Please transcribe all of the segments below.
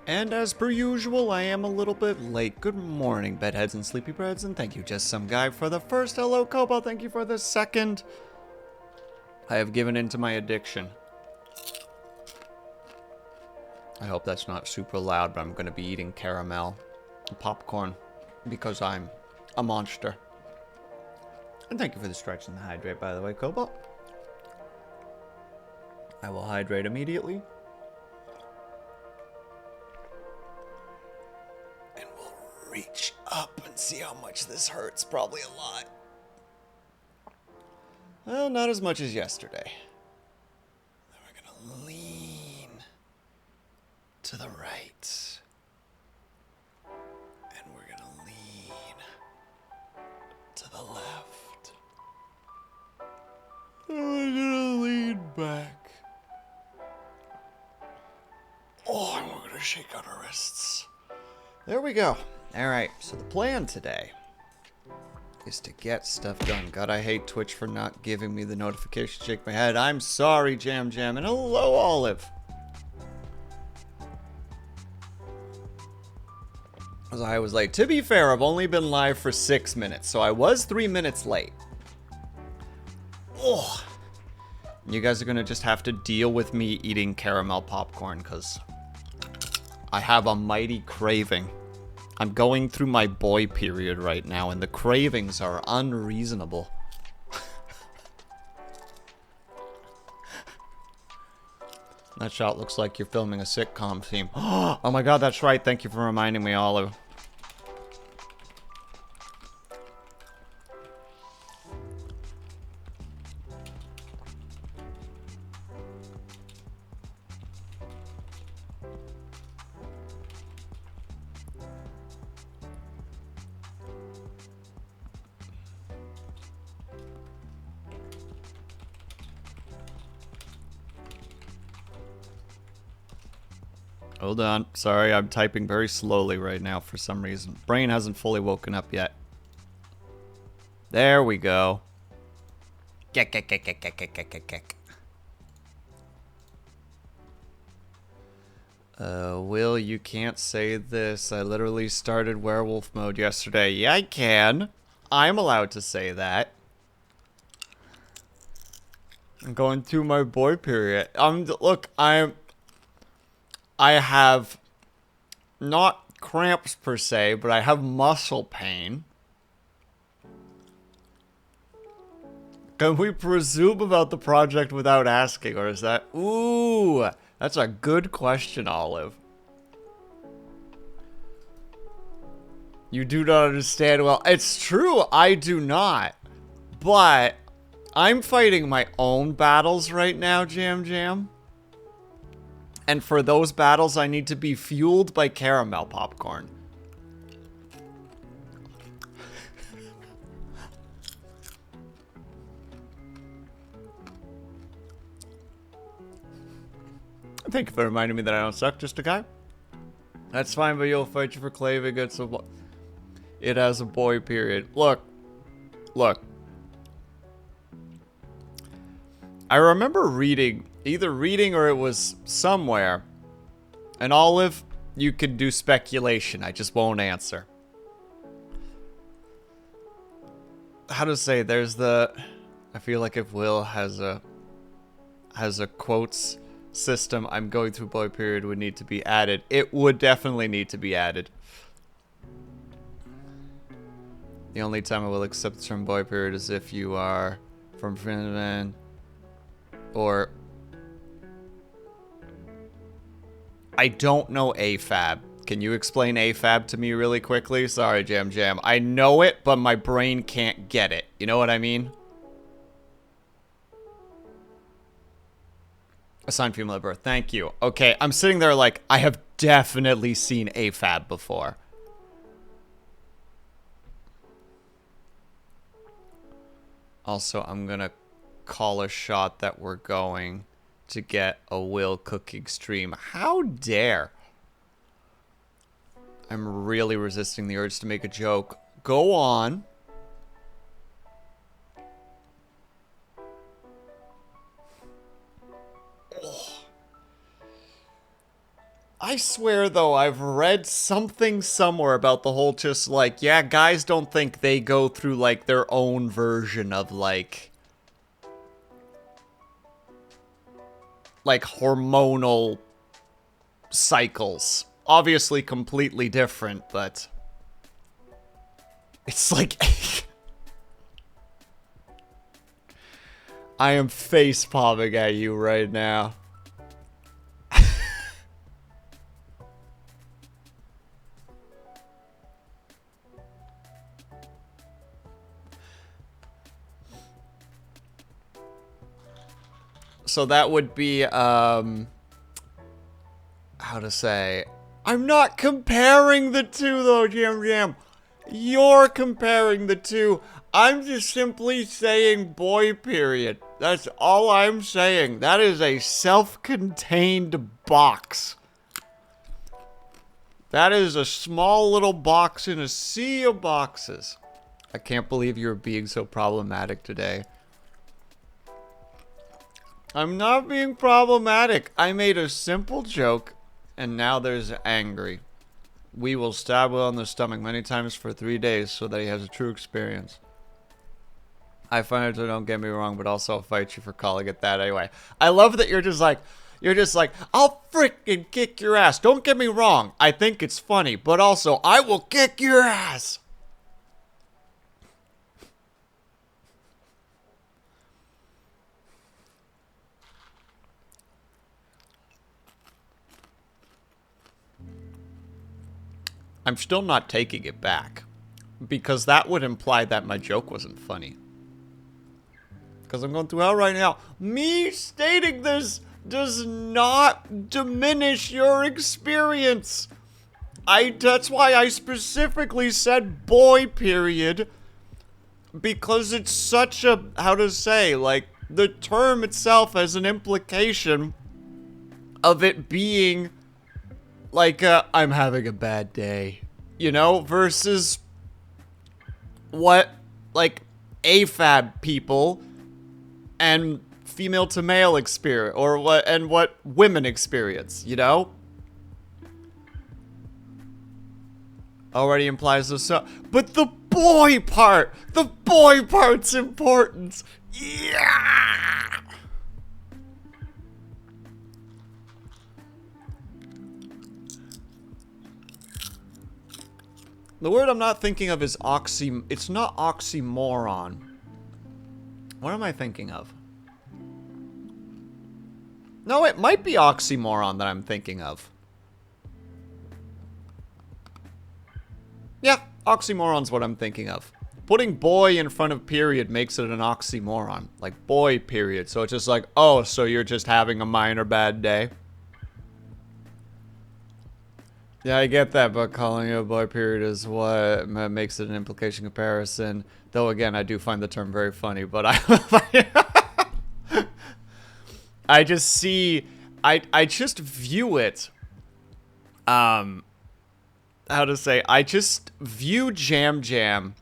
And as per usual, I am a little bit late. Good morning, bedheads and sleepybreds, and thank you, Just Some Guy, for the first. Hello, Kobo. Thank you for the second. I have given in to my addiction. I hope that's not super loud, but I'm going to be eating caramel and popcorn because I'm a monster. And thank you for the stretch and the hydrate, by the way, Kobo. I will hydrate immediately. And we'll reach up and see how much this hurts. Probably a lot. Well, not as much as yesterday. Then we're going to lean to the right. And we're going to lean to the left. And we're going to lean back. Oh, and we're going to shake out our wrists. There we go. Alright, so the plan today is to get stuff done. God, I hate Twitch for not giving me the notification. Shake my head. I'm sorry, Jam Jam. And hello, Olive. As I was late. To be fair, I've only been live for 6 minutes, so I was 3 minutes late. Oh. You guys are going to just have to deal with me eating caramel popcorn, because I have a mighty craving. I'm going through my boy period right now, and the cravings are unreasonable. That shot looks like you're filming a sitcom theme. Oh my god, that's right. Thank you for reminding me, Olive. Hold on. Sorry, I'm typing very slowly right now for some reason. Brain hasn't fully woken up yet. There we go. Will, you can't say this. I literally started werewolf mode yesterday. Yeah, I can. I'm allowed to say that. I'm going through my boy period. Look, I have not cramps per se, but I have muscle pain. Can we presume about the project without asking, or is that... Ooh, that's a good question, Olive. You do not understand well. It's true, I do not. But I'm fighting my own battles right now, Jam Jam. And for those battles, I need to be fueled by caramel popcorn. Thank you for reminding me that I don't suck, just a guy. That's fine, but you'll fight you for claving. It has a boy period. Look. I remember reading, either reading or it was somewhere. And Olive, you could do speculation. I just won't answer. How to say, there's the... I feel like if Will has a quotes system, I'm going through boy period would need to be added. It would definitely need to be added. The only time I will accept the term boy period is if you are from Finland or... I don't know AFAB. Can you explain AFAB to me really quickly? Sorry, Jam Jam. I know it, but my brain can't get it. You know what I mean? Assigned female at birth. Thank you. Okay, I'm sitting there like, I have definitely seen AFAB before. Also, I'm gonna call a shot that we're going to get a Will cooking stream. How dare? I'm really resisting the urge to make a joke. Go on. Oh. I swear, though, I've read something somewhere about the whole just, like, yeah, guys don't think they go through, like, their own version of, like, hormonal cycles. Obviously completely different, but it's like... I am face palming at you right now. So that would be, how to say... I'm not comparing the two, though, Jam Jam. You're comparing the two. I'm just simply saying boy period. That's all I'm saying. That is a self-contained box. That is a small little box in a sea of boxes. I can't believe you're being so problematic today. I'm not being problematic. I made a simple joke, and now there's angry. We will stab Will in the stomach many times for 3 days so that he has a true experience. I find it, so don't get me wrong, but also I'll fight you for calling it that anyway. I love that you're just like, I'll freaking kick your ass. Don't get me wrong. I think it's funny, but also I will kick your ass. I'm still not taking it back, because that would imply that my joke wasn't funny. Because I'm going through hell right now. Me stating this does not diminish your experience. That's why I specifically said boy period, because it's such a, how to say, like, the term itself has an implication of it being like, I'm having a bad day, you know, versus what, like, AFAB people and female to male experience, or what women experience, you know? Already implies the so, but the boy part's important. Yeah! The word I'm not thinking of is it's not oxymoron. What am I thinking of? No, it might be oxymoron that I'm thinking of. Yeah, oxymoron's what I'm thinking of. Putting boy in front of period makes it an oxymoron. Like, boy period. So it's just like, oh, so you're just having a minor bad day? Yeah, I get that, but calling it a boy period is what makes it an implication comparison. Though, again, I do find the term very funny, but I just see... I just view it... how to say... I just view Jam Jam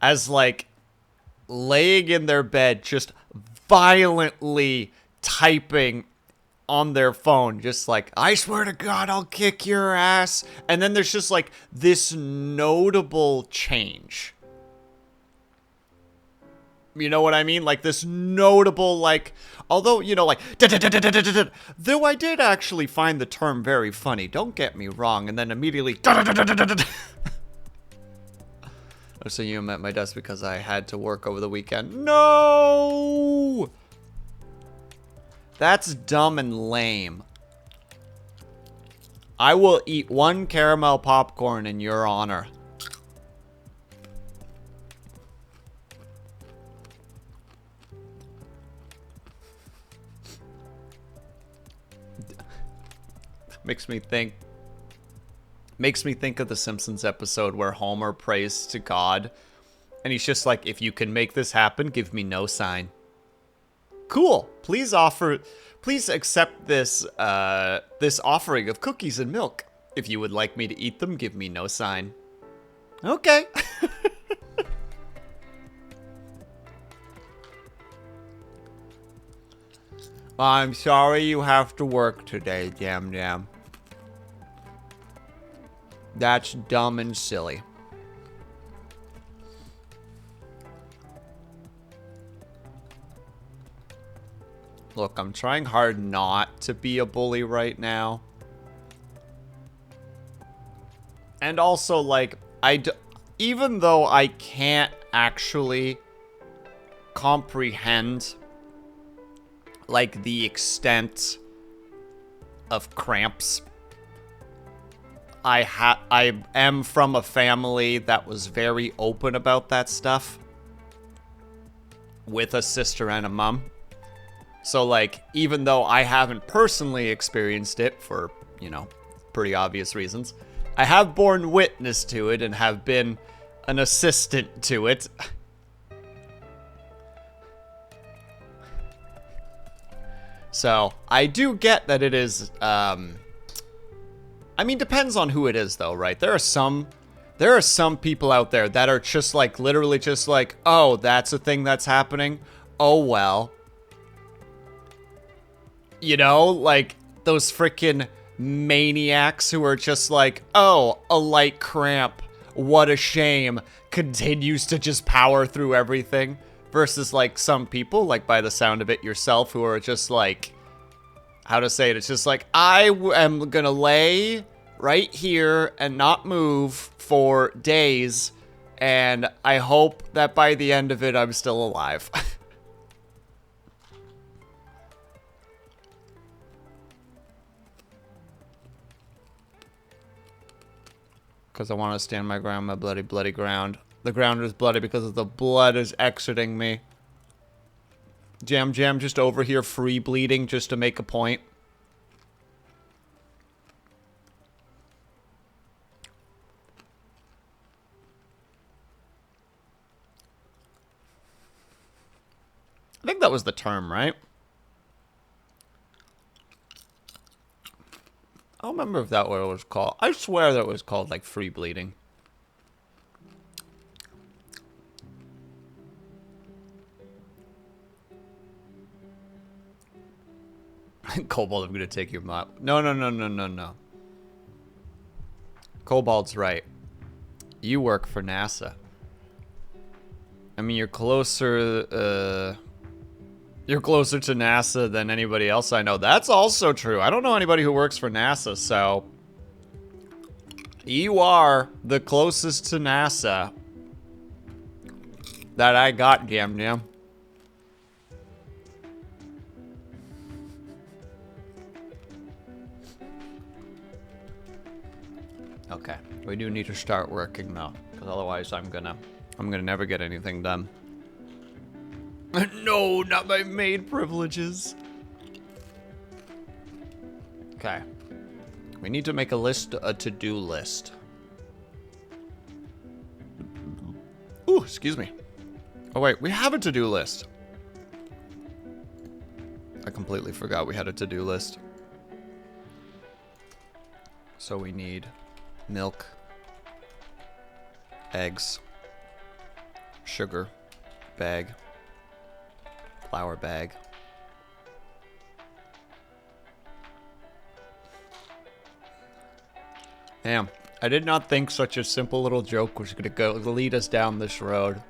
as, like, laying in their bed, just violently typing on their phone, just like, I swear to God, I'll kick your ass. And then there's just, like, this notable change. You know what I mean? Like, this notable, like, although, you know, like, though I did actually find the term very funny, don't get me wrong, and then immediately, so you met my desk because I had to work over the weekend. No! That's dumb and lame. I will eat 1 caramel popcorn in your honor. Makes me think of the Simpsons episode where Homer prays to God. And he's just like, if you can make this happen, give me no sign. Cool. Please accept this, this offering of cookies and milk. If you would like me to eat them, give me no sign. Okay. I'm sorry you have to work today, Jam Jam. That's dumb and silly. Look, I'm trying hard not to be a bully right now. And also, like, even though I can't actually comprehend, like, the extent of cramps, I am from a family that was very open about that stuff, with a sister and a mom. So, like, even though I haven't personally experienced it for, you know, pretty obvious reasons, I have borne witness to it and have been an assistant to it. So, I do get that it is, I mean, depends on who it is, though, right? There are some people out there that are just, like, literally just like, oh, that's a thing that's happening? Oh, well. You know, like, those freaking maniacs who are just like, oh, a light cramp, what a shame, continues to just power through everything. Versus, like, some people, like, by the sound of it yourself, who are just like, how to say it, it's just like, I am gonna lay right here and not move for days, and I hope that by the end of it, I'm still alive. Because I want to stand my ground, my bloody, bloody ground. The ground is bloody because the blood is exiting me. Jam Jam just over here free bleeding just to make a point. I think that was the term, right? I don't remember if that what it was called. I swear that it was called, like, free bleeding. Cobalt, I'm gonna take your mop. No, no, no, no, no, no. Cobalt's right. You work for NASA. I mean, you're closer, you're closer to NASA than anybody else I know. That's also true. I don't know anybody who works for NASA, so... You are the closest to NASA that I got, Jam Jam. Okay, we do need to start working though, because otherwise I'm gonna never get anything done. No, not my maid privileges. Okay. We need to make a list, a to-do list. Ooh, excuse me. Oh wait, we have a to-do list. I completely forgot we had a to-do list. So we need milk, eggs, sugar, bag, flour bag. Damn, I did not think such a simple little joke was gonna lead us down this road.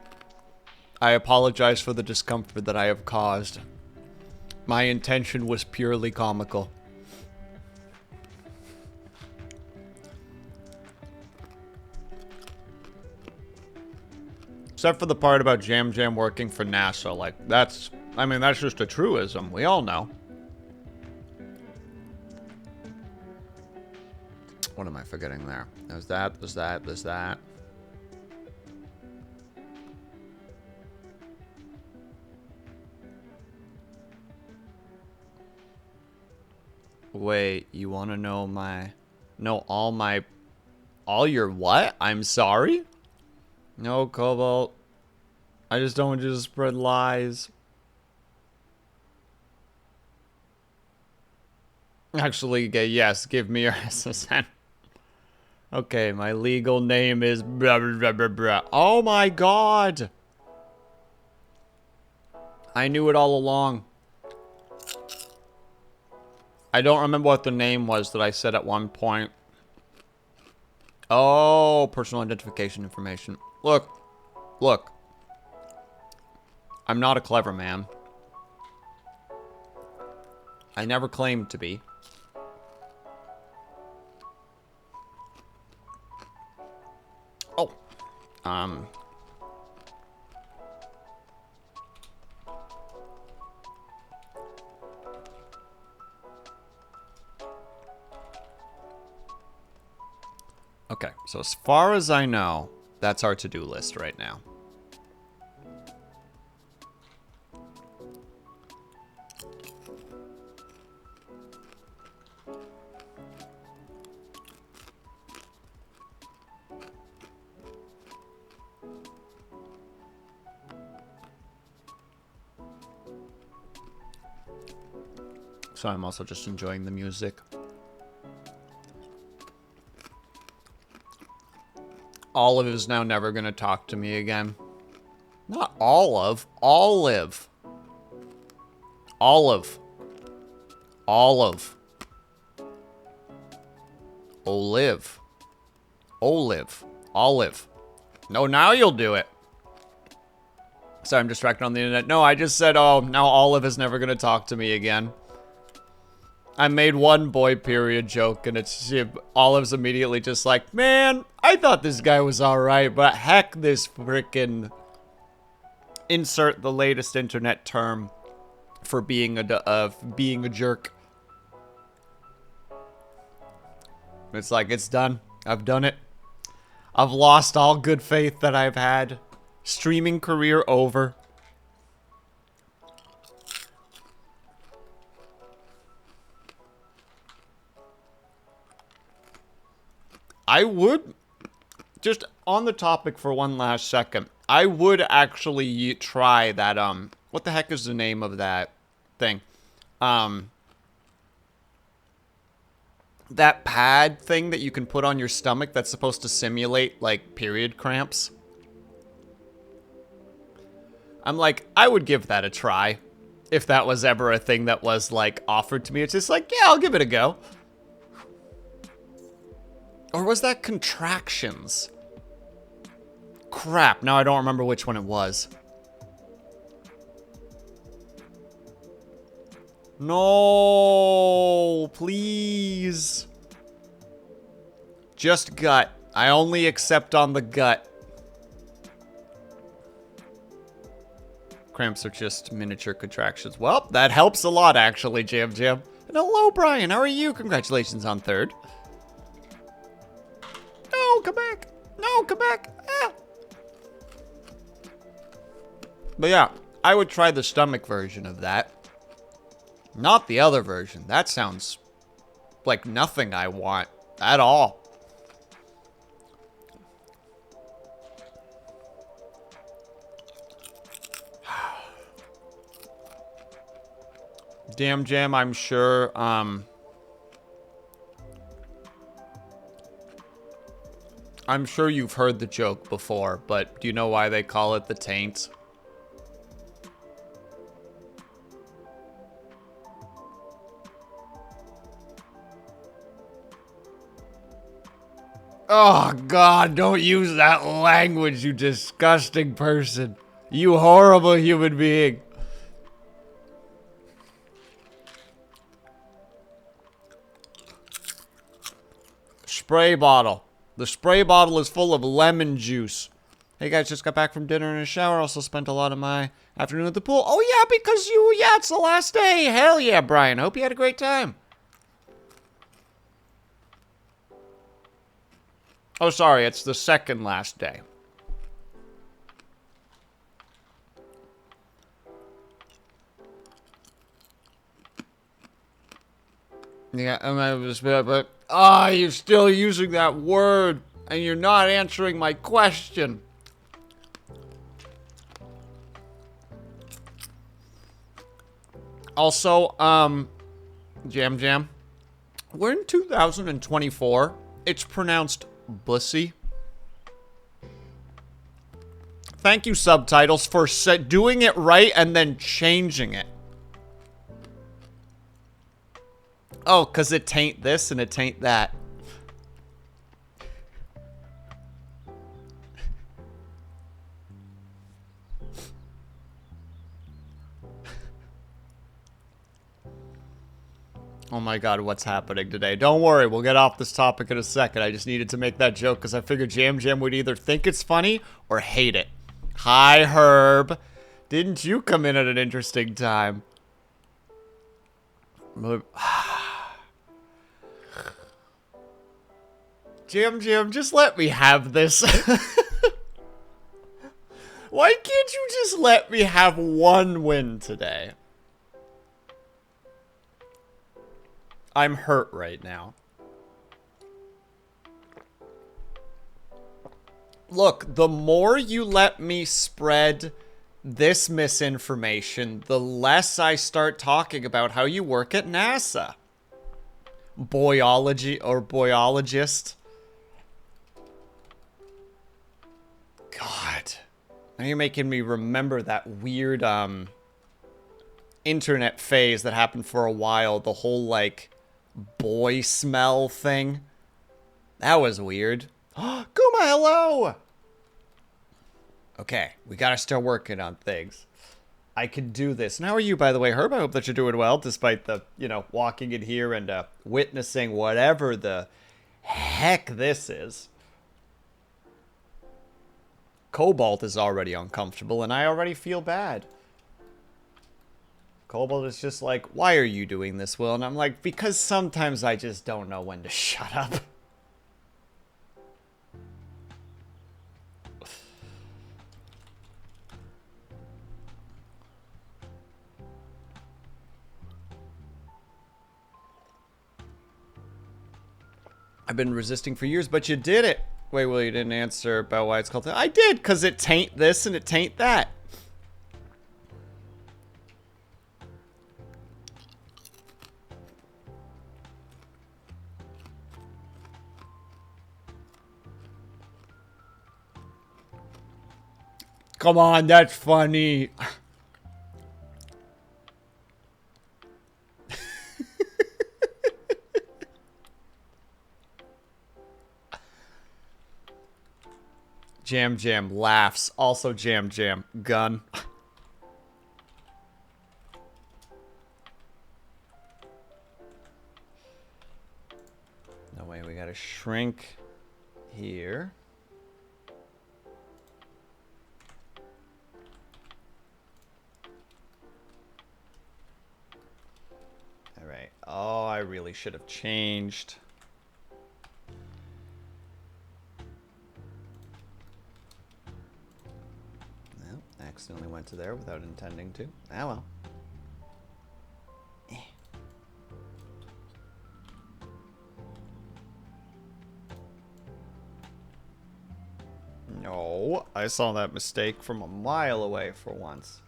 I apologize for the discomfort that I have caused. My intention was purely comical. Except for the part about Jam Jam working for NASA. Like, that's, I mean, that's just a truism. We all know. What am I forgetting there? There's that, there's that, there's that. Wait, you want to know all your what? I'm sorry? No, Cobalt. I just don't want you to spread lies. Actually, yes, give me your SSN. Okay, my legal name is blah, blah, blah, blah. Oh my god! I knew it all along. I don't remember what the name was that I said at one point. Oh, personal identification information. Look. Look. I'm not a clever man. I never claimed to be. Oh. Okay, so as far as I know, that's our to-do list right now. So I'm also just enjoying the music. Olive is now never gonna talk to me again. Not Olive. Olive. Olive. Olive. Olive. Olive. Olive. No, now you'll do it. Sorry, I'm distracted on the internet. No, I just said, oh, now Olive is never gonna talk to me again. I made one boy period joke, and Olive's immediately just like, man, I thought this guy was alright, but heck this frickin' insert the latest internet term for being a jerk. It's like, it's done. I've done it. I've lost all good faith that I've had. Streaming career over. I would, just on the topic for one last second, I would actually try that, what the heck is the name of that thing? That pad thing that you can put on your stomach that's supposed to simulate, like, period cramps. I'm like, I would give that a try. If that was ever a thing that was, like, offered to me. It's just like, yeah, I'll give it a go. Or was that contractions? Crap, now I don't remember which one it was. No, please. Just gut. I only accept on the gut. Cramps are just miniature contractions. Well, that helps a lot, actually, Jam Jam. And hello, Brian. How are you? Congratulations on 3rd. No, come back. No, come back. Ah. But yeah, I would try the stomach version of that. Not the other version. That sounds like nothing I want at all. Damn Jam, I'm sure, I'm sure you've heard the joke before, but do you know why they call it the taint? Oh, God, don't use that language, you disgusting person. You horrible human being. Spray bottle. The spray bottle is full of lemon juice. Hey guys, just got back from dinner and a shower. Also spent a lot of my afternoon at the pool. Oh yeah, because yeah, it's the last day. Hell yeah, Brian. Hope you had a great time. Oh, sorry, it's the second last day. Yeah, and I was, but you're still using that word, and you're not answering my question. Also, Jam Jam, we're in 2024. It's pronounced bussy. Thank you, subtitles, for doing it right and then changing it. Oh, because it tain't this and it tain't that. Oh my god, what's happening today? Don't worry, we'll get off this topic in a second. I just needed to make that joke because I figured Jam Jam would either think it's funny or hate it. Hi, Herb. Didn't you come in at an interesting time? Jam Jam, just let me have this. Why can't you just let me have one win today? I'm hurt right now. Look, the more you let me spread this misinformation, the less I start talking about how you work at NASA. Boyology or boyologist. God. Now you're making me remember that weird, internet phase that happened for a while. The whole, like, boy smell thing. That was weird. Kuma, hello! Okay, we gotta start working on things. I can do this. And how are you, by the way, Herb? I hope that you're doing well, despite the, you know, walking in here and witnessing whatever the heck this is. Cobalt is already uncomfortable, and I already feel bad. Cobalt is just like, why are you doing this, Will? And I'm like, because sometimes I just don't know when to shut up. I've been resisting for years, but you did it. Wait, Will, you didn't answer about why it's called that. I did, because it taint this and it taint that. Come on, that's funny. Jam Jam laughs. Also Jam Jam. Gun. No way, we gotta shrink here. Alright. Oh, I really should have changed. Accidentally went to there without intending to. Ah, well. No, I saw that mistake from a mile away for once.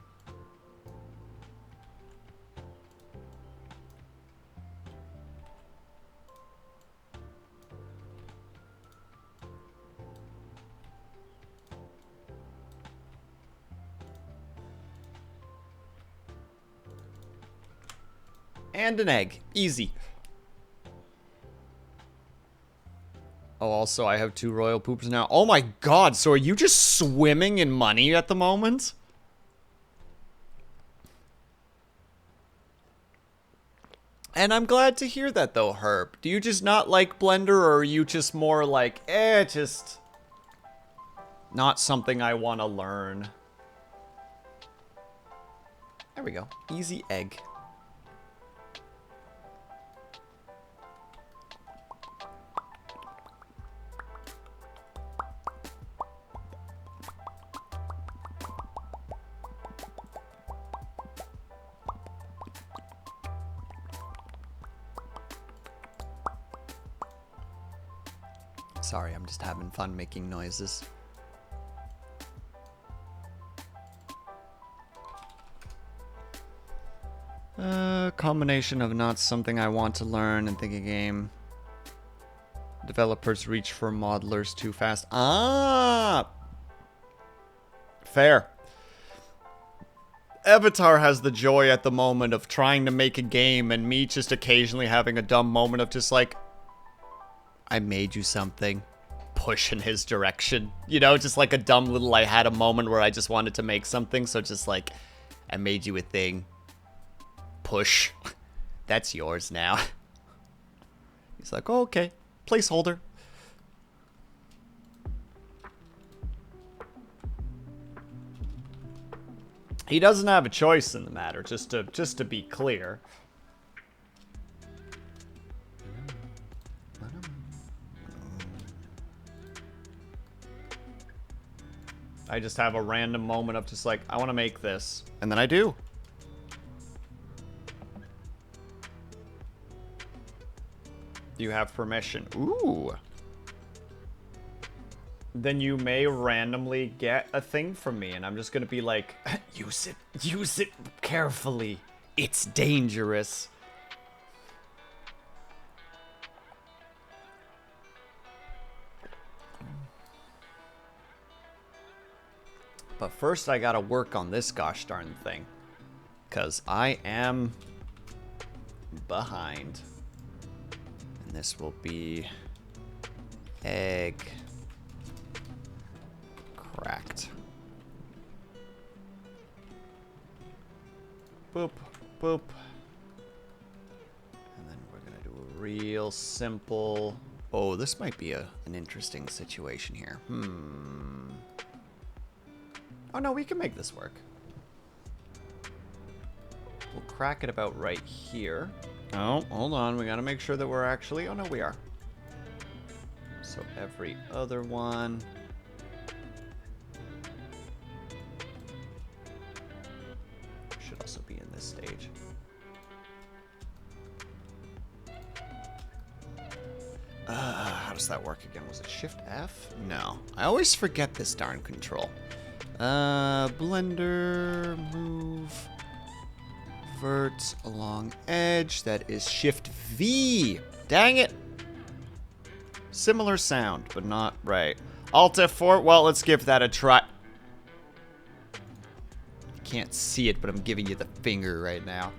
And an egg. Easy. Oh, also, I have 2 royal poops now. Oh my god, so are you just swimming in money at the moment? And I'm glad to hear that, though, Herb. Do you just not like Blender, or are you just more like, just not something I want to learn? There we go. Easy egg. Sorry, I'm just having fun making noises. Combination of not something I want to learn and think a game. Developers reach for modelers too fast. Ah! Fair. Avatar has the joy at the moment of trying to make a game and me just occasionally having a dumb moment of just like, I made you something. Push in his direction. You know, just like a dumb little, I had a moment where I just wanted to make something, so just like, I made you a thing. Push. That's yours now. He's like, oh, okay, placeholder. He doesn't have a choice in the matter, just to be clear. I just have a random moment of just like, I want to make this. And then I do. You have permission. Ooh. Then you may randomly get a thing from me, and I'm just gonna be like, use it carefully. It's dangerous. But first I gotta work on this gosh darn thing. 'Cause I am behind. And this will be egg cracked. Boop, boop. And then we're gonna do a real simple... Oh, this might be an interesting situation here. Oh no, we can make this work. We'll crack it about right here. Oh, hold on. We gotta make sure that we're actually... Oh no, we are. So every other one... should also be in this stage. How does that work again? Was it Shift F? No. I always forget this darn control. Blender, move, vert along edge. That is Shift V. Dang it. Similar sound, but not right. Alt F4. Well, let's give that a try. You can't see it, but I'm giving you the finger right now.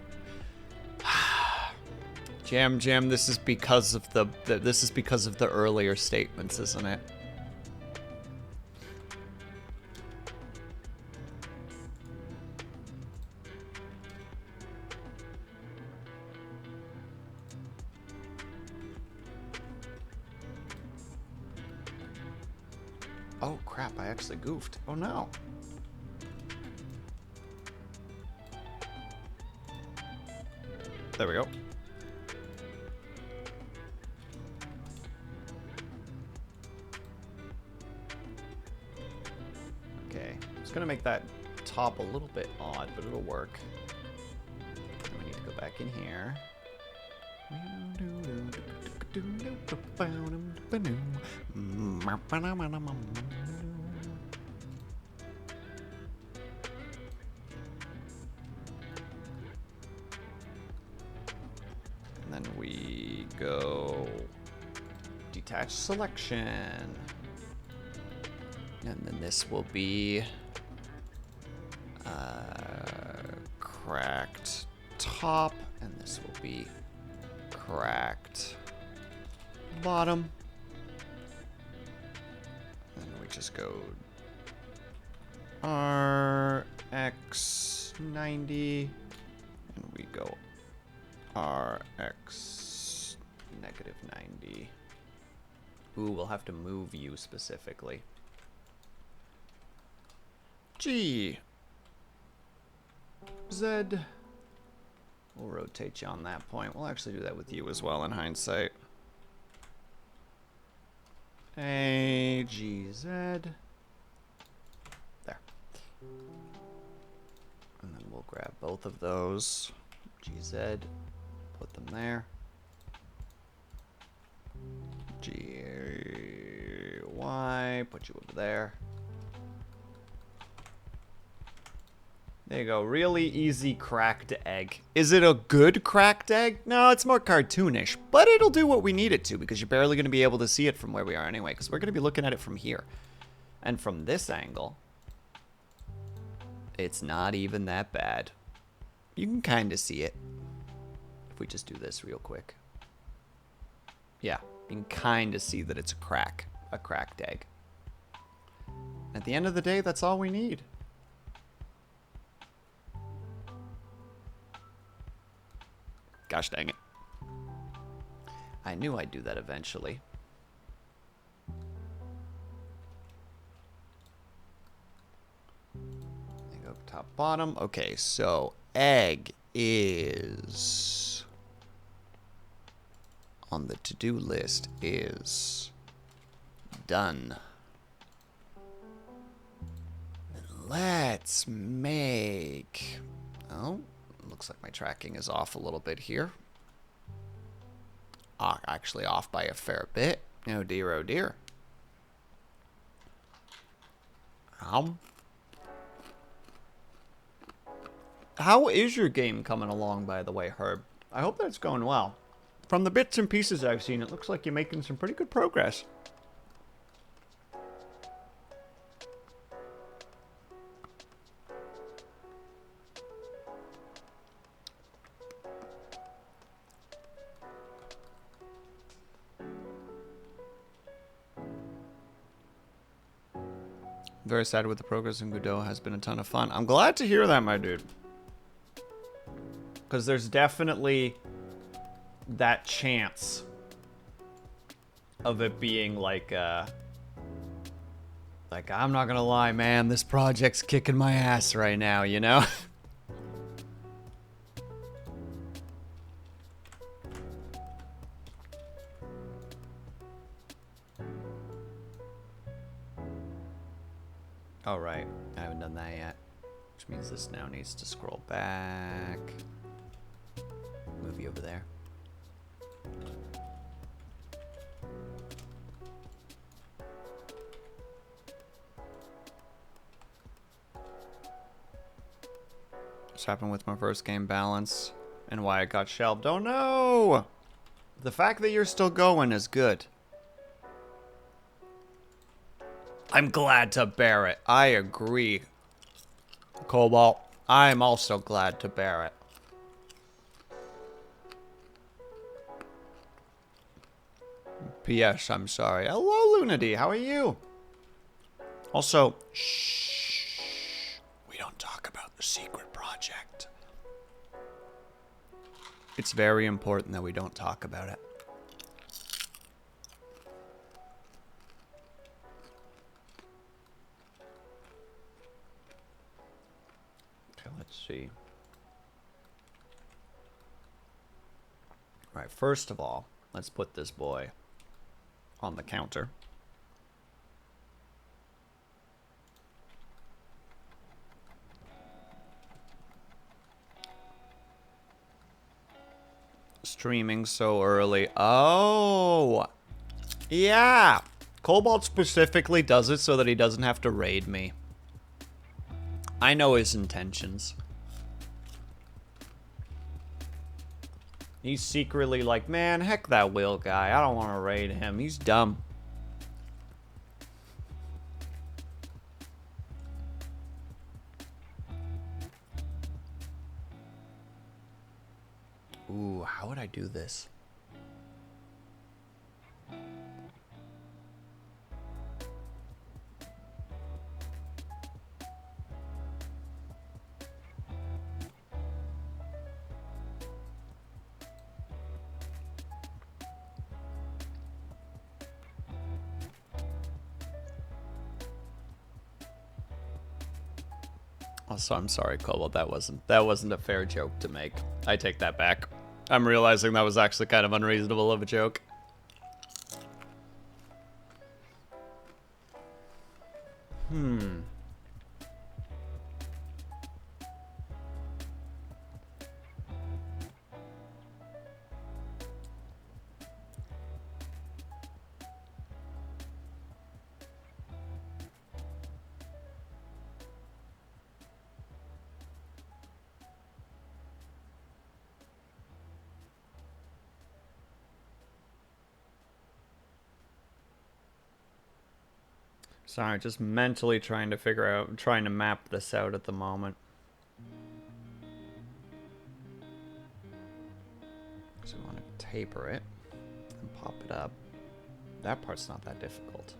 Jam, this is because of the earlier statements, isn't it? Oh crap, I actually goofed. Oh no. There we go. Okay, I'm just gonna make that top a little bit odd, but it'll work. And we need to go back in here. And then we go detach selection. And then this will be cracked top, and this will be cracked bottom. And we just go RX90, and we go RX -90. Ooh, we'll have to move you specifically. G. Z. We'll rotate you on that point. We'll actually do that with you as well in hindsight. A, G, Z. There. And then we'll grab both of those. G, Z. Put them there. G, Y. Put you over there. There you go. Really easy cracked egg. Is it a good cracked egg? No, it's more cartoonish, but it'll do what we need it to because you're barely going to be able to see it from where we are anyway because we're going to be looking at it from here. And from this angle, it's not even that bad. You can kind of see it. If we just do this real quick. Yeah, you can kind of see that it's a cracked egg. At the end of the day, that's all we need. Gosh dang it. I knew I'd do that eventually. Go top, bottom. Okay, so egg is on the to-do list is done. Let's make... Oh, looks like my tracking is off a little bit here. Actually off by a fair bit. Oh dear, oh dear. How is your game coming along, by the way, Herb? I hope that's going well. From the bits and pieces I've seen, it looks like you're making some pretty good progress. Very sad with the progress in Godot. Has been a ton of fun. I'm glad to hear that, my dude. Because there's definitely that chance of it being like, I'm not gonna lie, man, this project's kicking my ass right now, you know? All right, I haven't done that yet, which means this now needs to scroll back. Move you over there. What's happened with my first game balance and why it got shelved? Oh no! The fact that you're still going is good. I'm glad to bear it. I agree. Cobalt, I'm also glad to bear it. P.S. I'm sorry. Hello, Lunity. How are you? Also, shh. We don't talk about the secret project. It's very important that we don't talk about it. Okay, let's see. All right, first of all, let's put this boy on the counter. Streaming so early. Oh, yeah. Cobalt specifically does it so that he doesn't have to raid me. I know his intentions. He's secretly like, man, heck that Will guy. I don't want to raid him. He's dumb. Ooh, how would I do this? Also, I'm sorry, Cobalt. That wasn't a fair joke to make. I take that back. I'm realizing that was actually kind of unreasonable of a joke. Sorry, just mentally trying to map this out at the moment. So we want to taper it and pop it up. That part's not that difficult.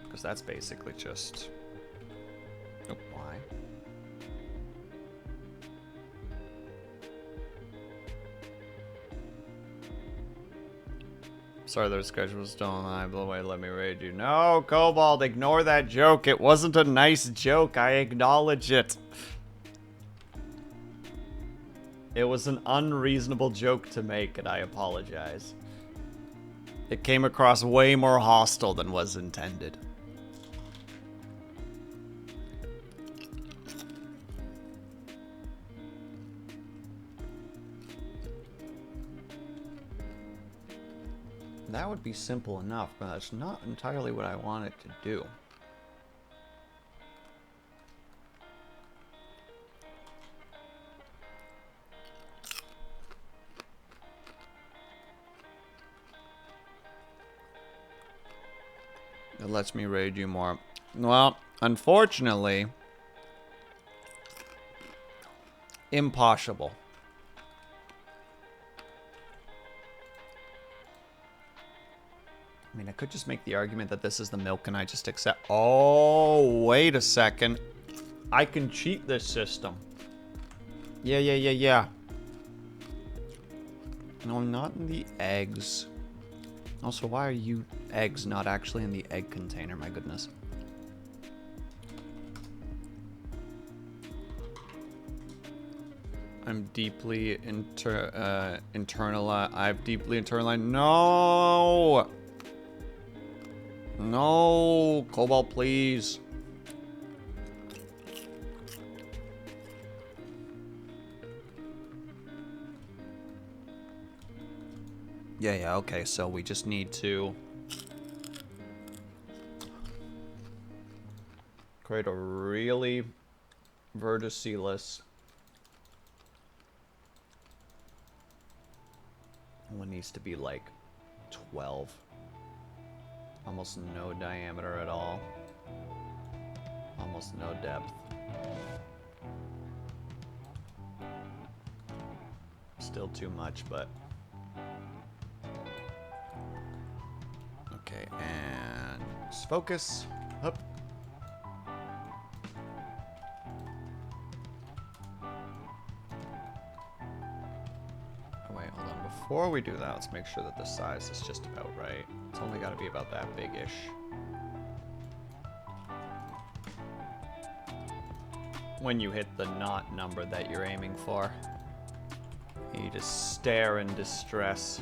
Because that's basically just... Oh, why? Sorry, their schedule's still alive. By the way, let me raid you. No, Cobalt, ignore that joke. It wasn't a nice joke. I acknowledge it. It was an unreasonable joke to make, and I apologize. It came across way more hostile than was intended. That would be simple enough, but that's not entirely what I want it to do. It lets me raid you more. Well, unfortunately, impossible. I mean, I could just make the argument that this is the milk and I just accept. Oh, wait a second. I can cheat this system. Yeah. No, I'm not in the eggs. Also, why are you eggs not actually in the egg container? My goodness. I'm deeply internalized. I've deeply internalized. No! No! Cobalt, please. Yeah, okay, so we just need to create a really verticillus. One needs to be like 12. Almost no diameter at all. Almost no depth. Still too much, but... Okay, and just focus. Up. Oh, wait, hold on. Before we do that, let's make sure that the size is just about right. It's only got to be about that big-ish. When you hit the not number that you're aiming for, you just stare in distress.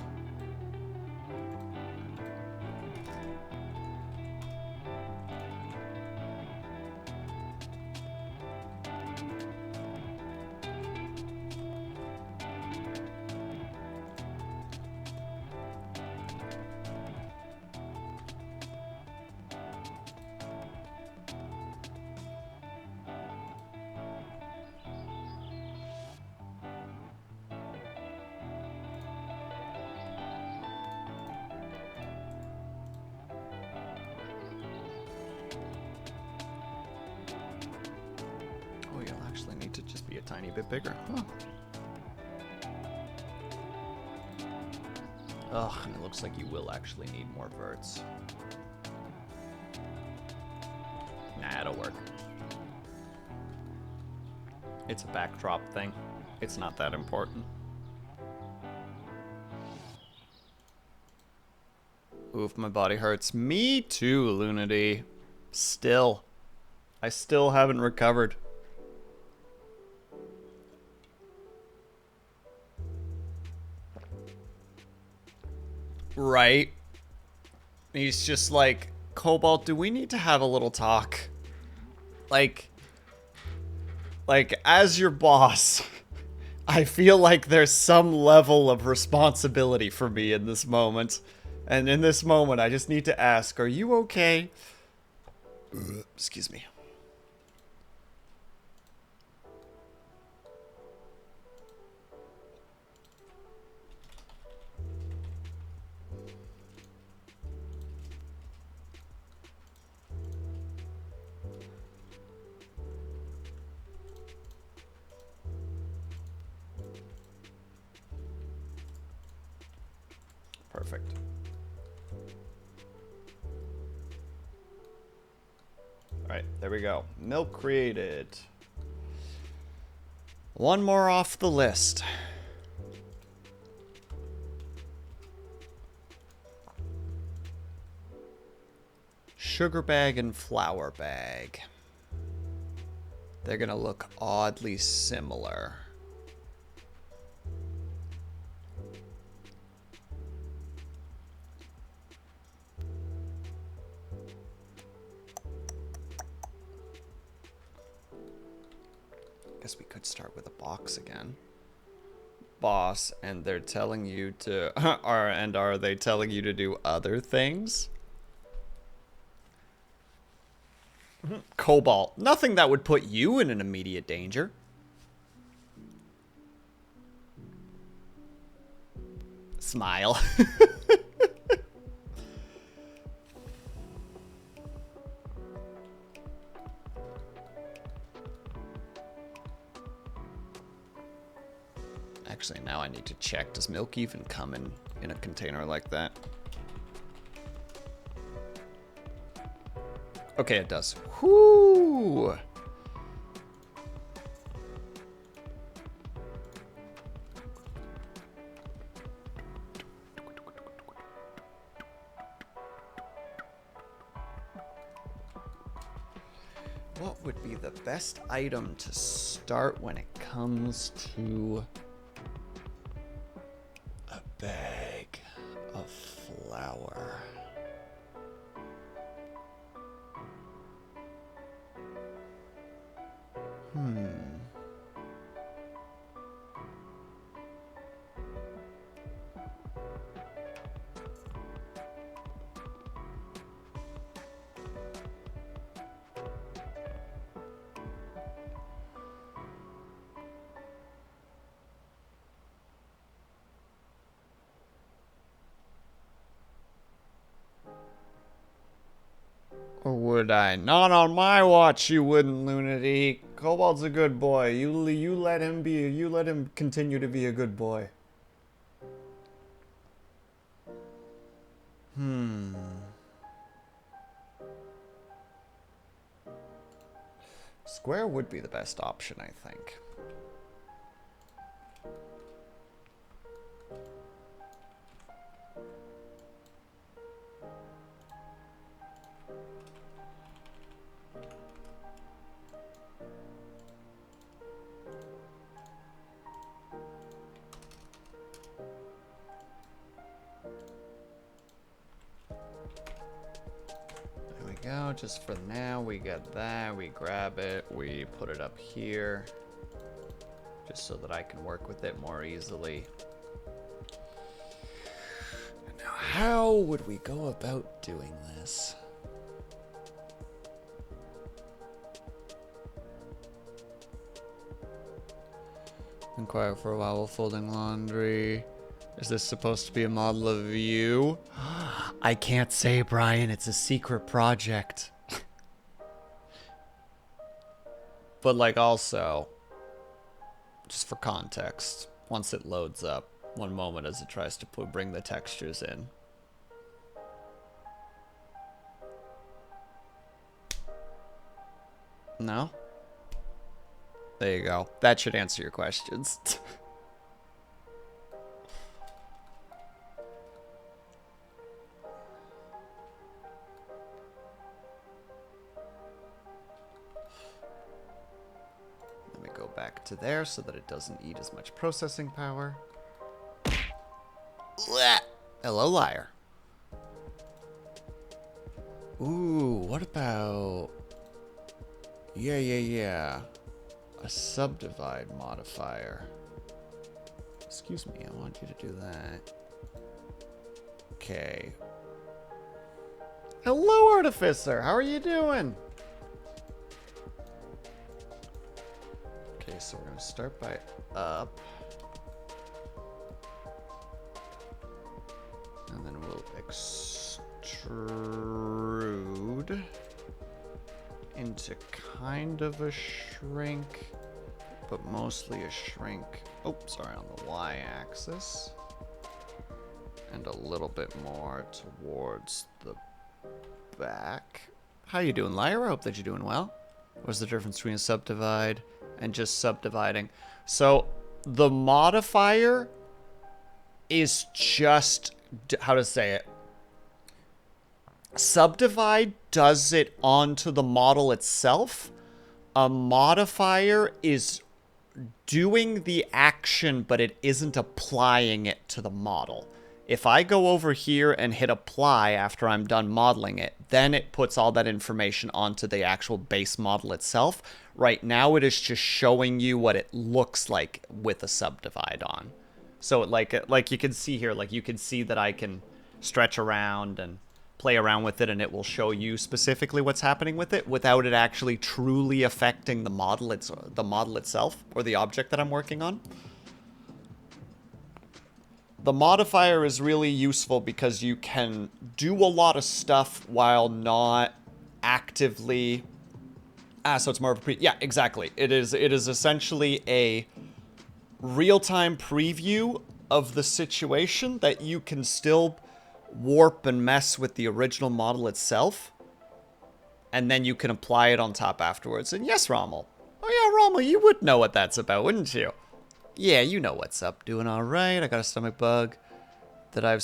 Tiny bit bigger. Huh. Ugh, and it looks like you will actually need more verts. Nah, it'll work. It's a backdrop thing. It's not that important. Oof, my body hurts. Me too, Lunity. Still. I still haven't recovered. Right. He's just like, Cobalt, do we need to have a little talk? Like, as your boss, I feel like there's some level of responsibility for me in this moment. And in this moment, I just need to ask, are you okay? Excuse me. Perfect. Alright, there we go. Milk created. One more off the list. Sugar bag and flour bag. They're gonna look oddly similar. Guess we could start with a box again. Boss, and they're telling you to are they telling you to do other things? Cobalt, nothing that would put you in an immediate danger. Smile. Actually, now I need to check. Does milk even come in a container like that? Okay, it does. Whoo! What would be the best item to start when it comes to a bag of flour? Or would I? Not on my watch, you wouldn't, lunatic. Cobalt's a good boy. You let him continue to be a good boy. Square would be the best option, I think. Go, just for now, we get that, we grab it, we put it up here, just so that I can work with it more easily. Now, how would we go about doing this? Been quiet for a while while folding laundry. Is this supposed to be a model of you? I can't say, Brian. It's a secret project. But, like, also, just for context, once it loads up, one moment as it tries to bring the textures in. No? There you go. That should answer your questions. Back to there so that it doesn't eat as much processing power. Hello, liar. Ooh, what about... Yeah. A subdivide modifier. Excuse me, I want you to do that. Okay. Hello, Artificer. How are you doing? Okay, so we're going to start by up. And then we'll extrude into kind of a shrink, but mostly a shrink. Oh, sorry, on the y-axis. And a little bit more towards the back. How you doing, Lyra? I hope that you're doing well. What's the difference between a subdivide and just subdividing? So the modifier is just, how to say it? Subdivide does it onto the model itself. A modifier is doing the action, but it isn't applying it to the model. If I go over here and hit apply after I'm done modeling it, then it puts all that information onto the actual base model itself. Right now, it is just showing you what it looks like with a subdivide on. So like you can see here, like you can see that I can stretch around and play around with it, and it will show you specifically what's happening with it without it actually truly affecting the model itself or the object that I'm working on. The modifier is really useful because you can do a lot of stuff while not actively... so it's more of a yeah, exactly. It is essentially a real-time preview of the situation that you can still warp and mess with the original model itself, and then you can apply it on top afterwards. And yes, Rommel. Oh yeah, Rommel, you would know what that's about, wouldn't you? Yeah, you know what's up. Doing all right. I got a stomach bug that I've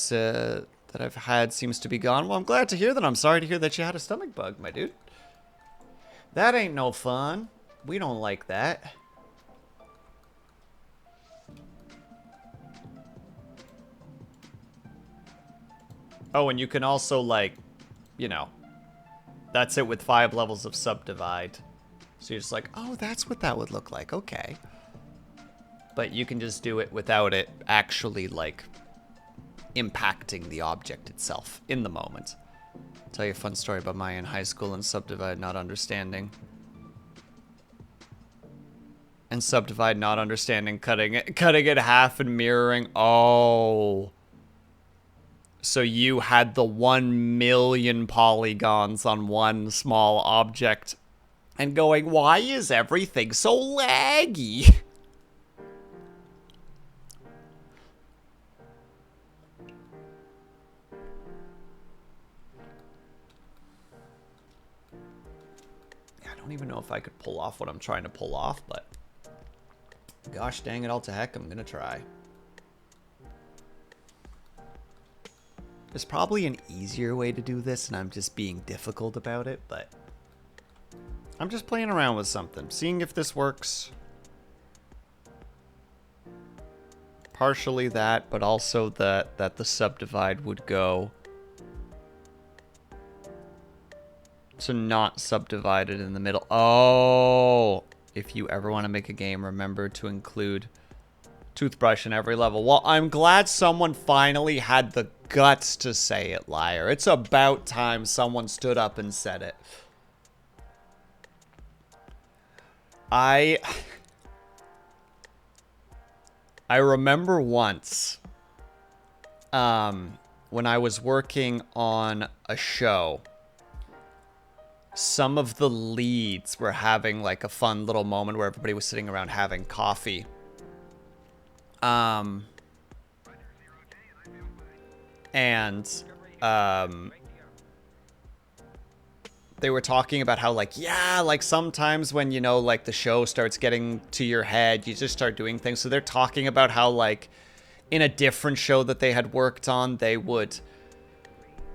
had seems to be gone. Well, I'm glad to hear that. I'm sorry to hear that you had a stomach bug, my dude. That ain't no fun. We don't like that. Oh, and you can also, like, you know, that's it with 5 levels of subdivide. So you're just like, oh, that's what that would look like. Okay. But you can just do it without it actually, like, impacting the object itself in the moment. Tell you a fun story about Maya in high school and subdivide not understanding. And subdivide not understanding, cutting it in half and mirroring. Oh. So you had the 1 million polygons on one small object and going, why is everything so laggy? I don't even know if I could pull off what I'm trying to pull off, but gosh dang it all to heck, I'm gonna try. There's probably an easier way to do this, and I'm just being difficult about it, but I'm just playing around with something, seeing if this works. Partially that, but also that the subdivide would go to not subdivided in the middle. Oh, if you ever want to make a game, remember to include toothbrush in every level. Well, I'm glad someone finally had the guts to say it, liar. It's about time someone stood up and said it. I remember once, when I was working on a show, some of the leads were having like a fun little moment where everybody was sitting around having coffee. They were talking about how, like, yeah, like sometimes when, you know, like the show starts getting to your head, you just start doing things. So they're talking about how, like, in a different show that they had worked on, they would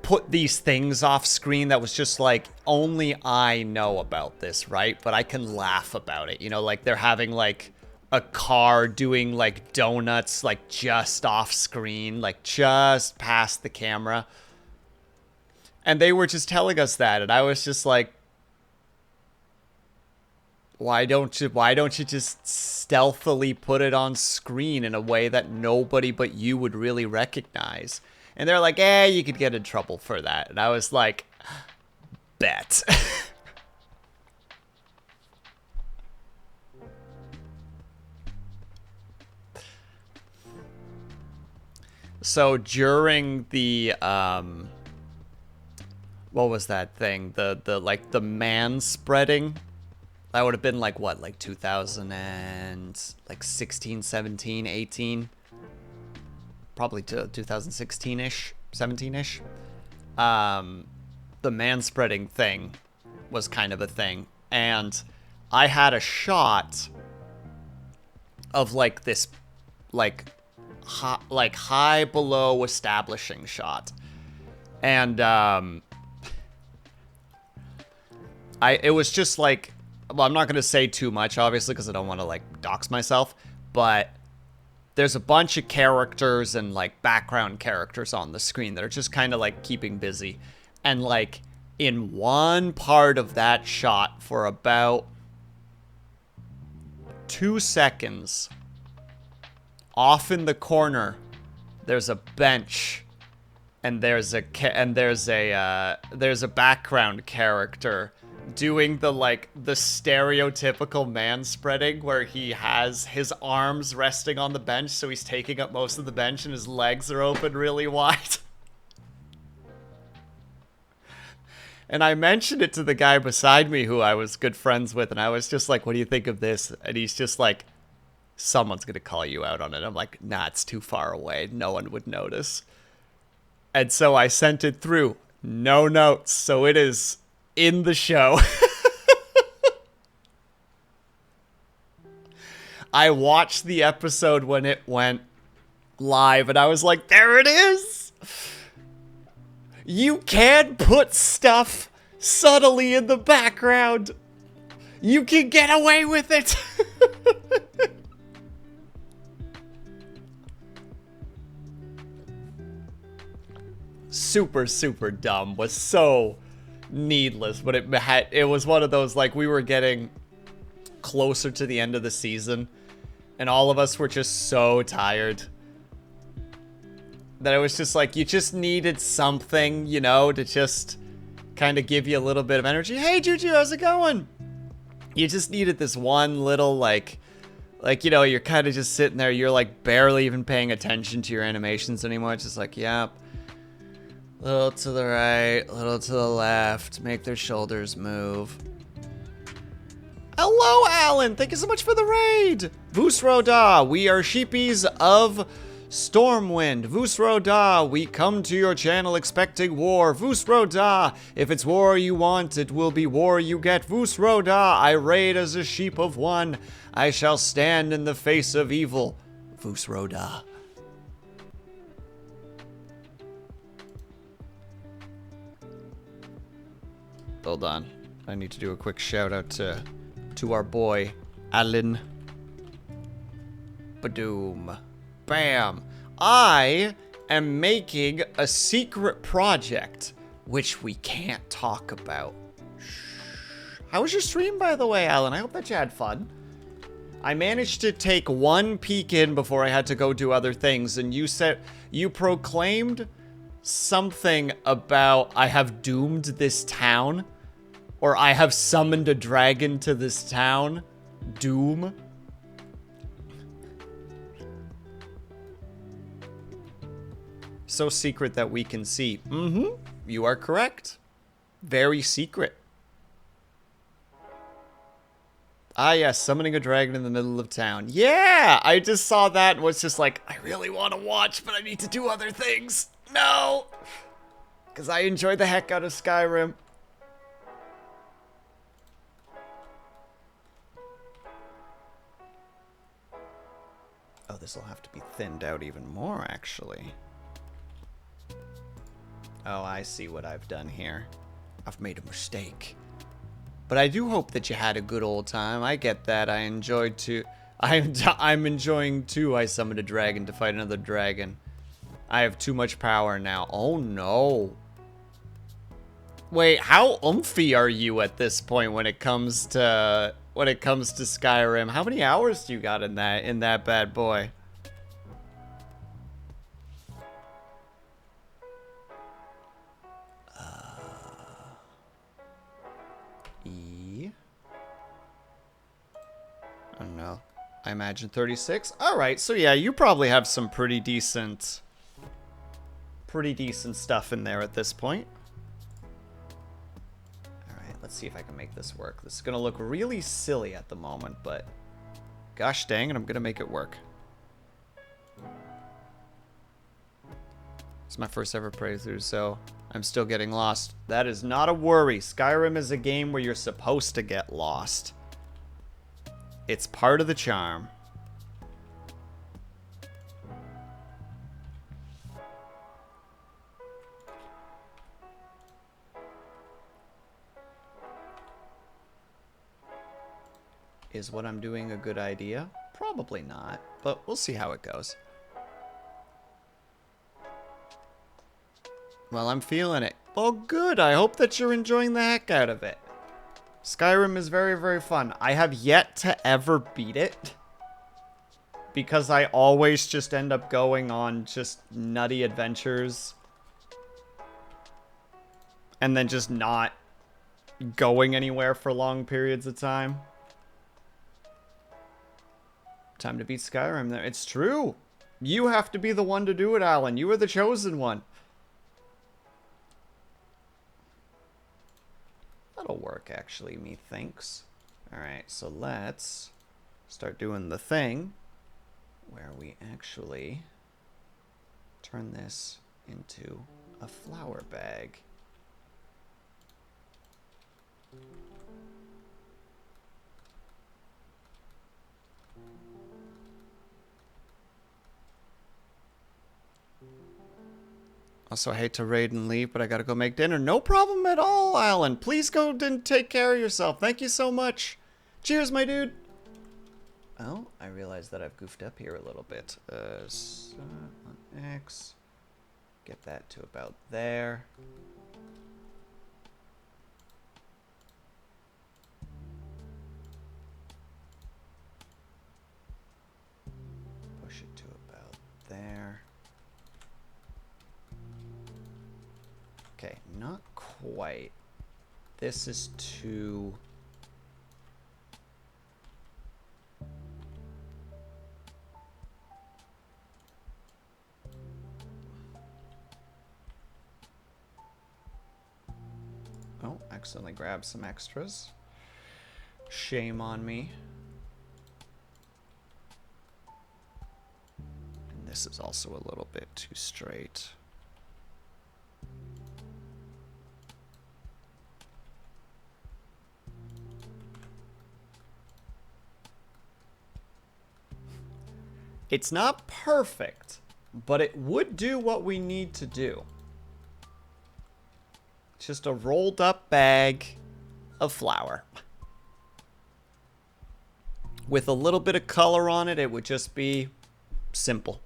put these things off screen that was just like, only I know about this, right? But I can laugh about it. You know, like they're having like a car doing like donuts, like just off screen, like just past the camera. And they were just telling us that, and I was just like, why don't you just stealthily put it on screen in a way that nobody but you would really recognize? And they're like, you could get in trouble for that. And I was like, bet. So during the, what was that thing? The man spreading? That would have been like what? Like 2016, 17, 18? Probably to 2016-ish, 17-ish. The man spreading thing was kind of a thing. And I had a shot of like this, like high below establishing shot. And It was just like, well, I'm not going to say too much, obviously, because I don't want to, like, dox myself, but there's a bunch of characters and, like, background characters on the screen that are just kind of, like, keeping busy. And, like, in one part of that shot for about 2 seconds, off in the corner, there's a bench, and there's a background character doing the, like, the stereotypical man spreading where he has his arms resting on the bench, so he's taking up most of the bench and his legs are open really wide. And I mentioned it to the guy beside me who I was good friends with, and I was just like, what do you think of this? And he's just like, someone's gonna call you out on it. I'm like, nah, it's too far away. No one would notice. And so I sent it through. No notes. So it is in the show. I watched the episode when it went live, and I was like, there it is! You can put stuff subtly in the background. You can get away with it. Super, super dumb. Was so needless, but it was one of those, like, we were getting closer to the end of the season, and all of us were just so tired that it was just like, you just needed something, you know, to just kind of give you a little bit of energy. Hey, Juju, how's it going? You just needed this one little, like, you know, you're kind of just sitting there, you're, like, barely even paying attention to your animations anymore. It's just like, yep. Little to the right, little to the left, make their shoulders move. Hello, Alan! Thank you so much for the raid! Vusroda, we are sheepies of Stormwind. Vusroda, we come to your channel expecting war. Vusroda, if it's war you want, it will be war you get. Vusroda, I raid as a sheep of one. I shall stand in the face of evil. Vusroda. Hold on. I need to do a quick shout out to our boy, Alan. Badoom. Bam. I am making a secret project, which we can't talk about. Shh. How was your stream, by the way, Alan? I hope that you had fun. I managed to take one peek in before I had to go do other things, and you proclaimed something about I have doomed this town, or I have summoned a dragon to this town. Doom. So secret that we can see. Mm-hmm. You are correct. Very secret. Ah, yes, summoning a dragon in the middle of town. Yeah, I just saw that and was just like, I really want to watch, but I need to do other things. No! Because I enjoy the heck out of Skyrim. Oh, this will have to be thinned out even more, actually. Oh, I see what I've done here. I've made a mistake. But I do hope that you had a good old time. I get that. I enjoyed too. I'm enjoying too. I summoned a dragon to fight another dragon. I have too much power now. Oh no. Wait, how oomphy are you at this point when it comes to Skyrim? How many hours do you got in that bad boy? I don't know. I imagine 36. All right, so yeah, you probably have some pretty decent stuff in there at this point. All right, let's see if I can make this work. This is gonna look really silly at the moment, but gosh dang it, I'm gonna make it work. It's my first ever playthrough, so I'm still getting lost. That is not a worry. Skyrim is a game where you're supposed to get lost. It's part of the charm. Is what I'm doing a good idea? Probably not, but we'll see how it goes. Well, I'm feeling it. Oh, good. I hope that you're enjoying the heck out of it. Skyrim is very, very fun. I have yet to ever beat it, because I always just end up going on just nutty adventures and then just not going anywhere for long periods of time. Time to beat Skyrim there. It's true. You have to be the one to do it, Alan. You are the chosen one. That'll work, actually, methinks. Alright, so let's start doing the thing where we actually turn this into a flower bag. Also, I hate to raid and leave, but I gotta go make dinner. No problem at all, Alan. Please go and take care of yourself. Thank you so much. Cheers, my dude. Oh, I realize that I've goofed up here a little bit. So on X. Get that to about there. Push it to about there. Okay, not quite. This is too... Oh, accidentally grabbed some extras. Shame on me. And this is also a little bit too straight. It's not perfect, but it would do what we need to do. Just a rolled up bag of flour. With a little bit of color on it, it would just be simple.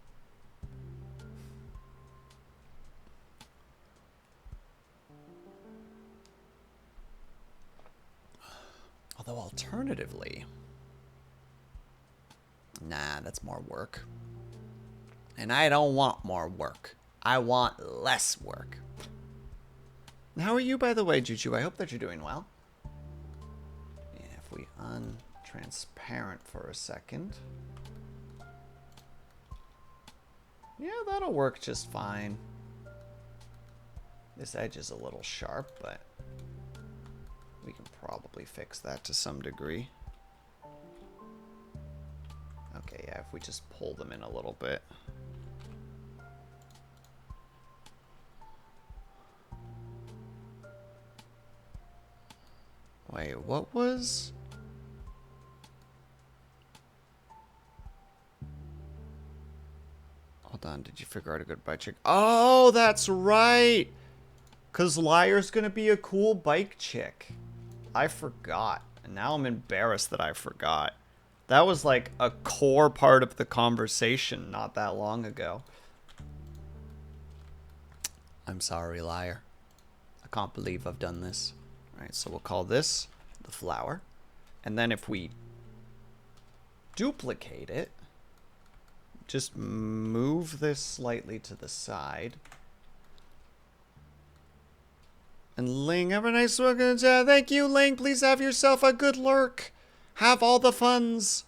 Although alternatively... Nah, that's more work. And I don't want more work. I want less work. How are you, by the way, Juju? I hope that you're doing well. Yeah, if we untransparent for a second. Yeah, that'll work just fine. This edge is a little sharp, but we can probably fix that to some degree. Okay, yeah, if we just pull them in a little bit. Wait, what was... Hold on, did you figure out a good bike chick? Oh, that's right! Because Liar's gonna be a cool bike chick. I forgot. And now I'm embarrassed that I forgot. That was like a core part of the conversation not that long ago. I'm sorry, Liar. I can't believe I've done this. Alright, so we'll call this the flower. And then if we duplicate it, just move this slightly to the side. And Ling, have a nice welcome. Thank you, Ling. Please have yourself a good lurk. Have all the funs.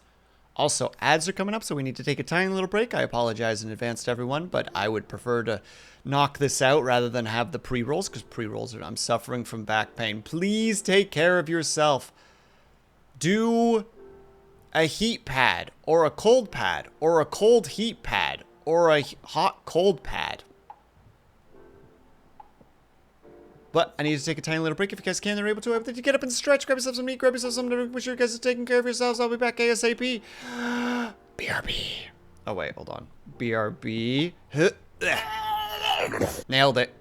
Also, ads are coming up, so we need to take a tiny little break. I apologize in advance to everyone, but I would prefer to knock this out rather than have the pre-rolls, because pre-rolls are... I'm suffering from back pain. Please take care of yourself. Do a heat pad, or a cold pad, or a cold heat pad, or a hot cold pad. But I need to take a tiny little break. If you guys can, they're able to. I hope that you get up and stretch, grab yourself some meat, grab yourself something to make sure you guys are taking care of yourselves. I'll be back ASAP. BRB. Oh, wait, hold on. BRB. Nailed it.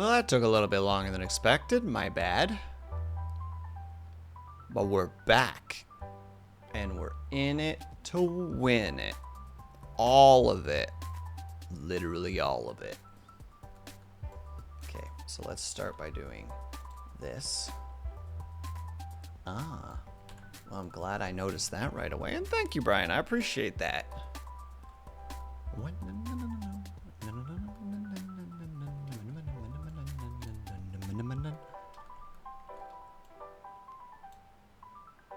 Well, that took a little bit longer than expected. My bad. But we're back. And we're in it to win it. All of it. Literally all of it. Okay, so let's start by doing this. Ah. Well, I'm glad I noticed that right away. And thank you, Brian. I appreciate that.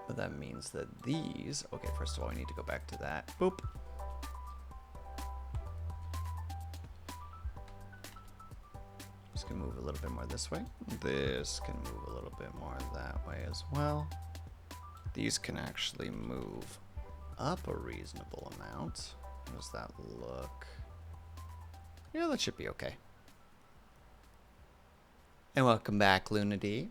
But that means that these... Okay, first of all, I need to go back to that. Boop. This can move a little bit more this way. This can move a little bit more that way as well. These can actually move up a reasonable amount. How does that look? Yeah, that should be okay. And welcome back, Luna D.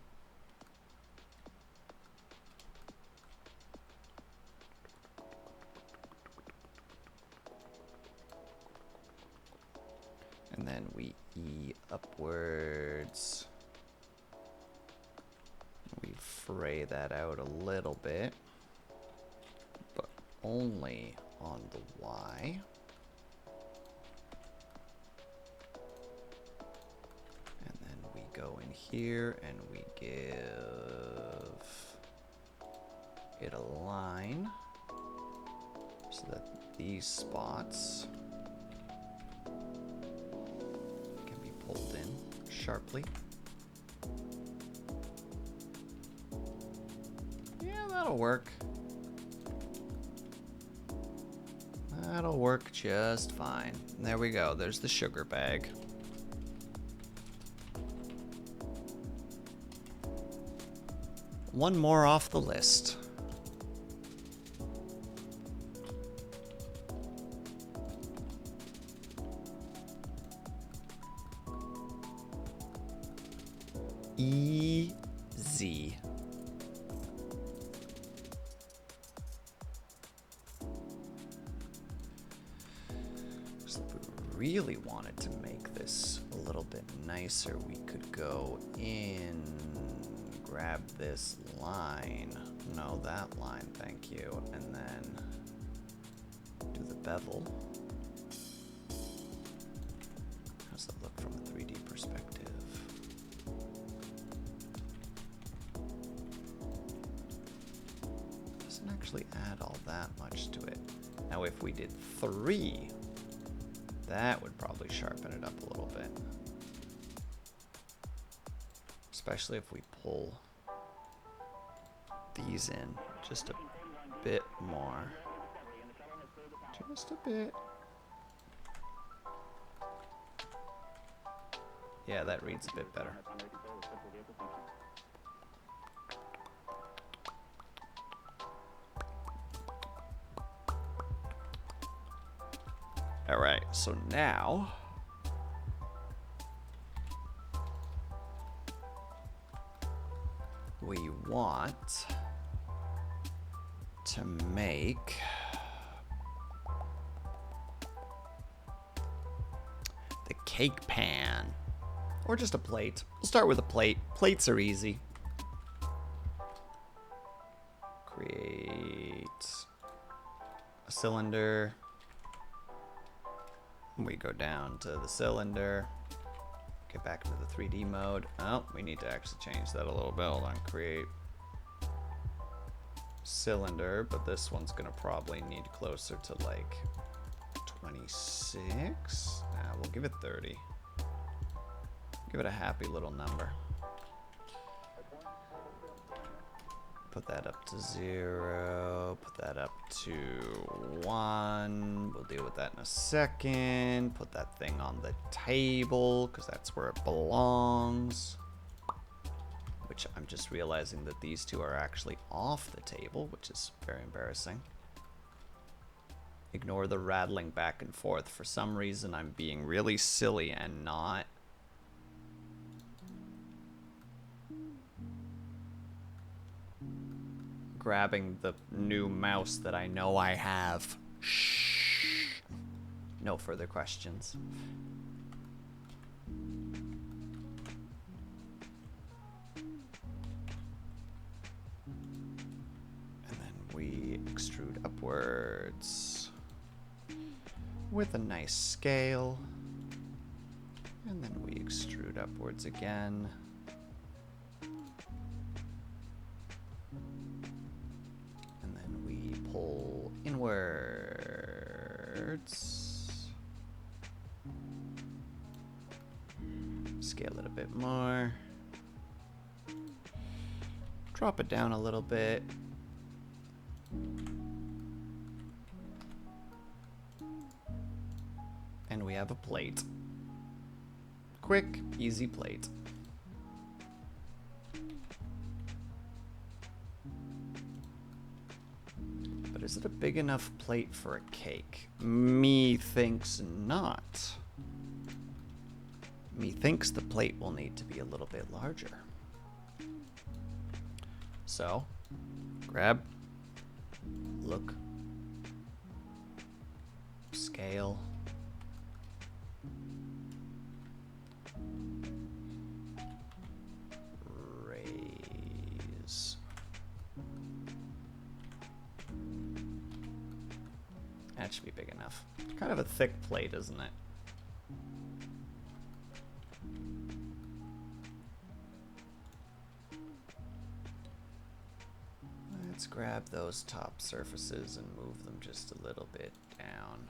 And then we E upwards. We fray that out a little bit, but only on the Y. And then we go in here and we give it a line so that these spots can be pulled in sharply. Yeah, that'll work. That'll work just fine. There we go. There's the sugar bag. One more off the list. Easy. So if we really wanted to make this a little bit nicer, we could go in, grab this line. No, that line, thank you. And then do the bevel. How's that look from a 3D perspective? Doesn't actually add all that much to it. Now if we did 3, that would probably sharpen it up a little bit. Especially if we pull these in just a bit more. Just a bit. Yeah, that reads a bit better. All right, so now we want to make the cake pan, or just a plate. We'll start with a plate. Plates are easy. Create a cylinder. We go down to the cylinder, get back into the 3D mode. Oh, we need to actually change that a little bit. Hold on, create cylinder, but this one's gonna probably need closer to like 26. Nah, we'll give it 30. Give it a happy little number. Put that up to 0, put that up to 1. We'll deal with that in a second. Put that thing on the table, because that's where it belongs. Which I'm just realizing that these two are actually off the table, which is very embarrassing. Ignore the rattling back and forth. For some reason, I'm being really silly and not grabbing the new mouse that I know I have. Shh. No further questions. extrude upwards with a nice scale. And then we extrude upwards again. And then we pull inwards. Scale it a bit more. Drop it down a little bit. And we have a plate. Quick, easy plate. But is it a big enough plate for a cake? Methinks not. Methinks the plate will need to be a little bit larger. So, grab, look, scale, raise. That should be big enough. Kind of a thick plate, isn't it? Let's grab those top surfaces and move them just a little bit down.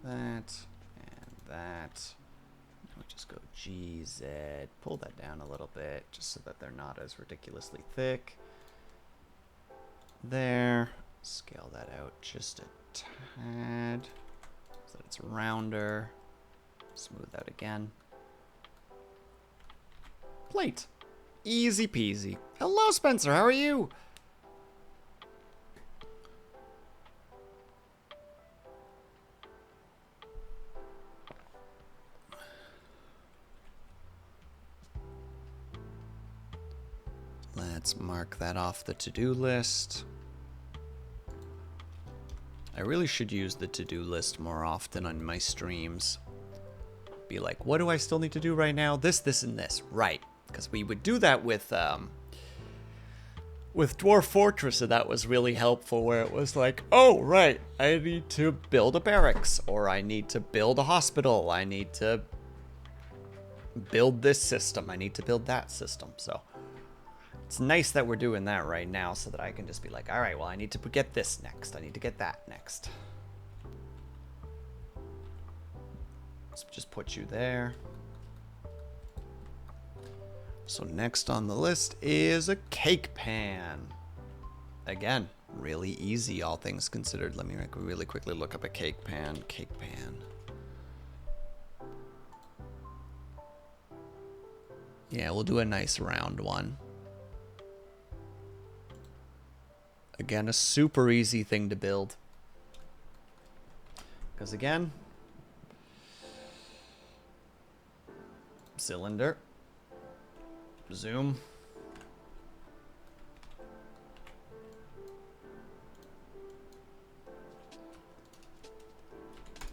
That and that. We'll just go GZ. Pull that down a little bit just so that they're not as ridiculously thick. There. Scale that out just a tad so that it's rounder. Smooth out again. Plate. Easy peasy. Hello, Spencer. How are you? Let's mark that off the to-do list. I really should use the to-do list more often on my streams. Be like, what do I still need to do right now? This, and this. Right. Because we would do that with Dwarf Fortress, and that was really helpful, where it was like, oh, right, I need to build a barracks, or I need to build a hospital, I need to build this system, I need to build that system. So it's nice that we're doing that right now so that I can just be like, all right, well, I need to get this next. I need to get that next. Let's just put you there. So next on the list is a cake pan. Again, really easy, all things considered. Let me really quickly look up a cake pan. Cake pan. Yeah, we'll do a nice round one. Again, a super easy thing to build. Because again, cylinder, zoom,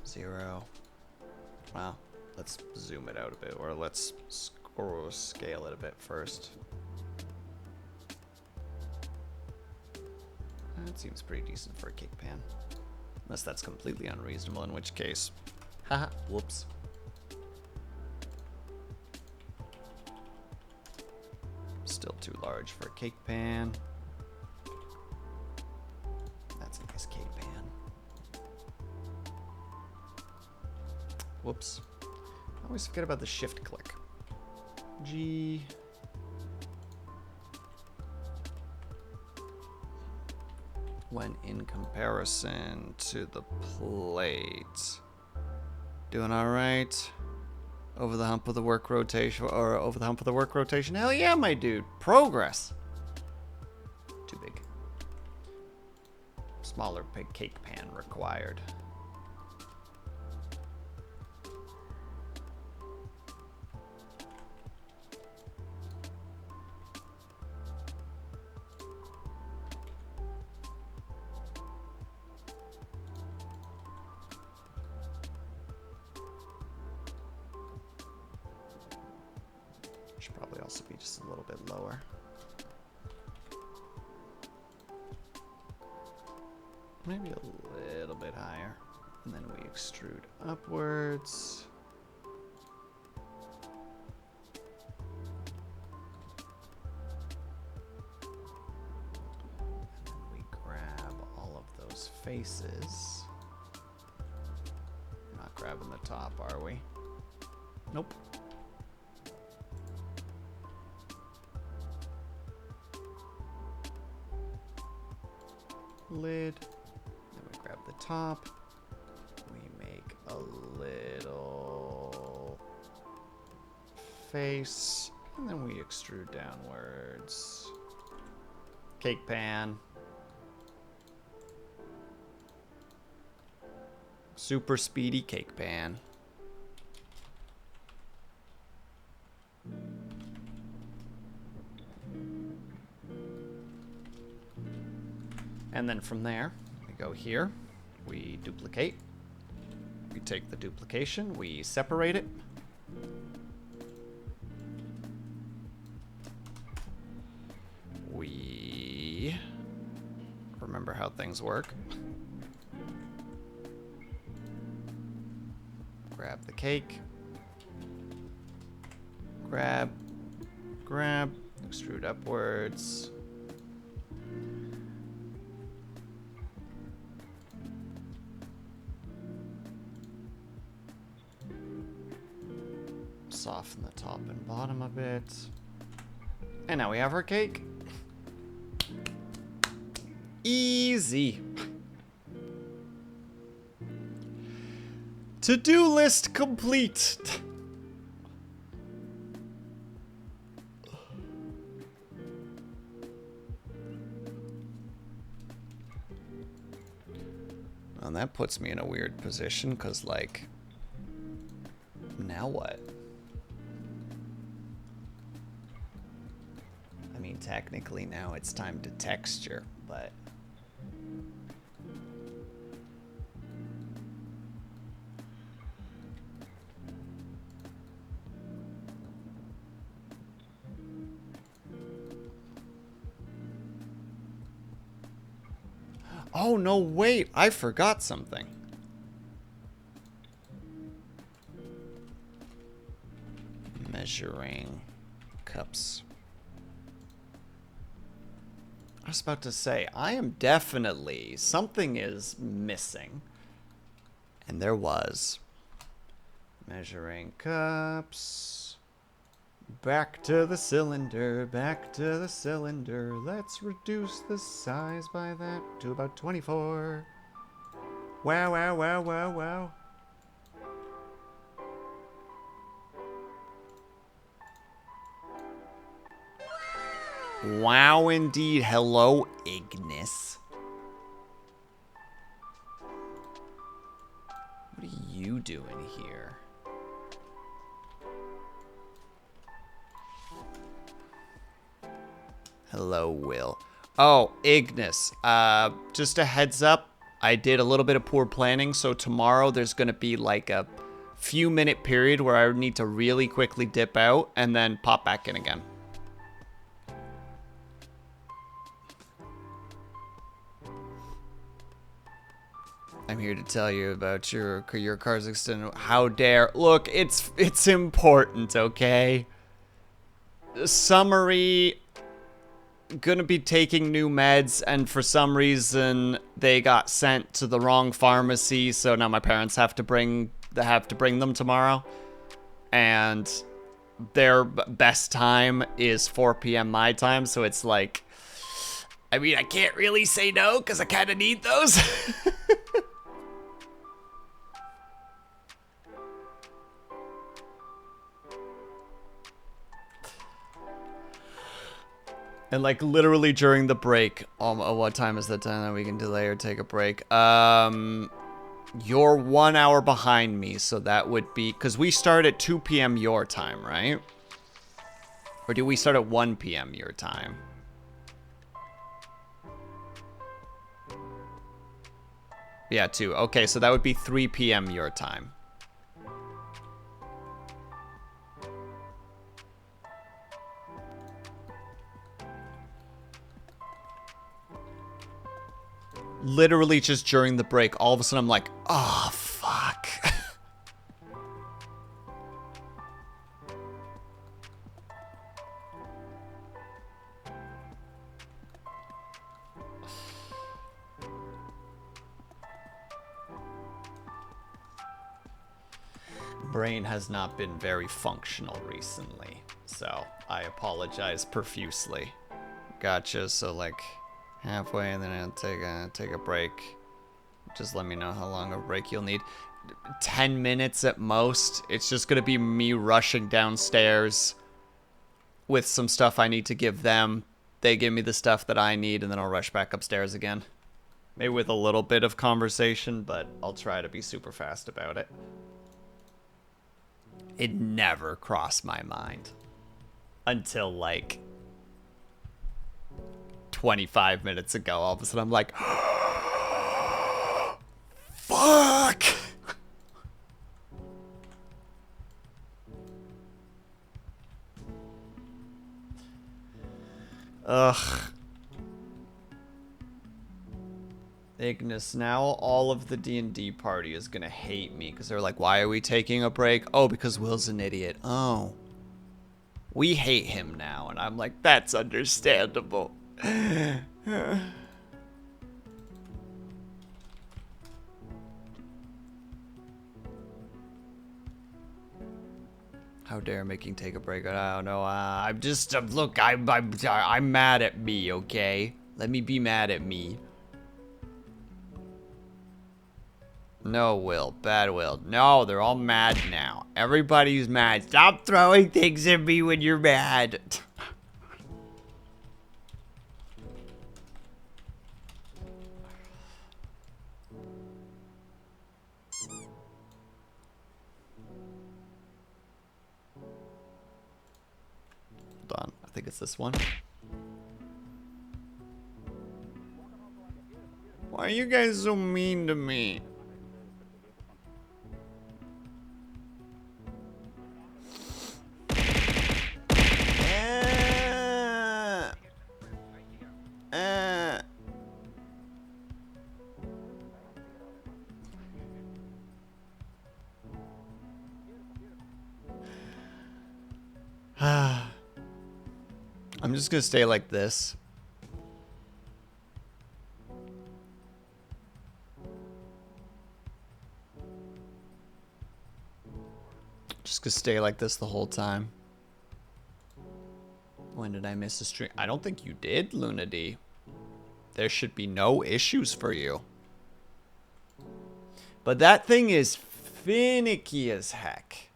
zero. Well, let's zoom it out a bit, or let's scale it a bit first. That seems pretty decent for a cake pan. Unless that's completely unreasonable, in which case, haha, whoops. Still too large for a cake pan. That's a nice cake pan. Whoops. I always forget about the shift click. G. When in comparison to the plate. Doing all right? Over the hump of the work rotation, or over the hump of the work rotation? Hell yeah, my dude. Progress. Too big. Smaller big cake pan required. Should probably also be just a little bit lower. Maybe a little bit higher. And then we extrude upwards. And then we grab all of those faces. We're not grabbing the top, are we? Nope. Lid. Then we grab the top. We make a little face. And then we extrude downwards. Cake pan. Super speedy cake pan. And then from there, we go here, we duplicate, we take the duplication, we separate it. We remember how things work. Grab the cake, grab, extrude upwards. Soften the top and bottom a bit. And now we have our cake. Easy. To-do list complete. Well, that puts me in a weird position because, like, now what? I mean, technically now it's time to texture, but... Oh, no, wait, I forgot something. Measuring cups. I was about to say, I am definitely, something is missing. And there was. Measuring cups. Back to the cylinder, back to the cylinder. Let's reduce the size by that to about 24. Wow, wow, wow, wow, wow. Wow, indeed. Hello, Ignis. What are you doing here? Hello, Will. Oh, Ignis. Just a heads up. I did a little bit of poor planning, so tomorrow there's going to be like a few minute period where I need to really quickly dip out and then pop back in again. I'm here to tell you about your car's extended. How dare. Look, it's important, okay? Summary, gonna be taking new meds, and for some reason they got sent to the wrong pharmacy, so now my parents have to bring them tomorrow. And their best time is 4 p.m. my time, so it's like, I mean, I can't really say no because I kind of need those. And like literally during the break, what time is the time that we can delay or take a break? You're 1 hour behind me, so that would be, because we start at 2 p.m. your time, right? Or do we start at 1 p.m. your time? Yeah, 2. Okay, so that would be 3 p.m. your time. Literally just during the break, all of a sudden I'm like, oh, fuck. Brain has not been very functional recently, so I apologize profusely. Gotcha, so like halfway and then I'll take a break. Just let me know how long of a break you'll need. 10 minutes at most. It's just gonna be me rushing downstairs with some stuff I need to give them. They give me the stuff that I need and then I'll rush back upstairs again. Maybe with a little bit of conversation, but I'll try to be super fast about it. It never crossed my mind until like 25 minutes ago. All of a sudden I'm like, fuck. Ugh. Ignis, now all of the D&D party is gonna hate me because they're like, why are we taking a break? Oh, because Will's an idiot. Oh. We hate him now. And I'm like, that's understandable. How dare making take a break? I don't know. I'm just, look, I'm mad at me, okay? Let me be mad at me. No, Will. Bad Will. No, they're all mad now. Everybody's mad. Stop throwing things at me when you're mad. Hold on. I think it's this one. Why are you guys so mean to me? I'm just gonna stay like this. Just gonna stay like this the whole time. When did I miss a stream? I don't think you did, Lunady. There should be no issues for you. But that thing is finicky as heck.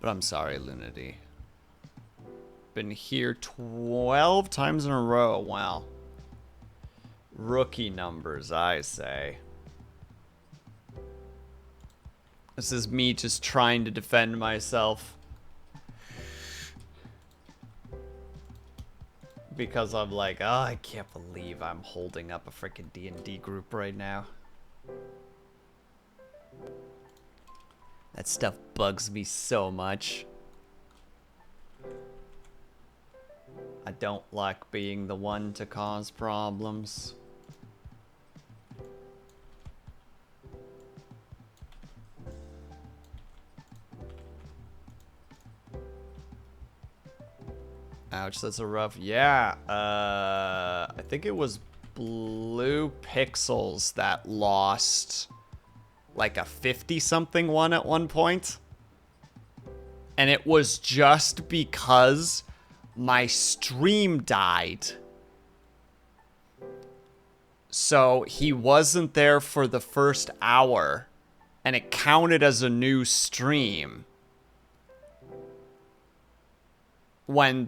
But I'm sorry, Lunady. Been here 12 times in a row. Wow. Rookie numbers, I say. This is me just trying to defend myself. Because I'm like, oh, I can't believe I'm holding up a freaking D&D group right now. That stuff bugs me so much. I don't like being the one to cause problems. Ouch, that's a rough... Yeah, I think it was Blue Pixels that lost like a 50-something one at one point. And it was just because my stream died. So he wasn't there for the first hour, and it counted as a new stream. when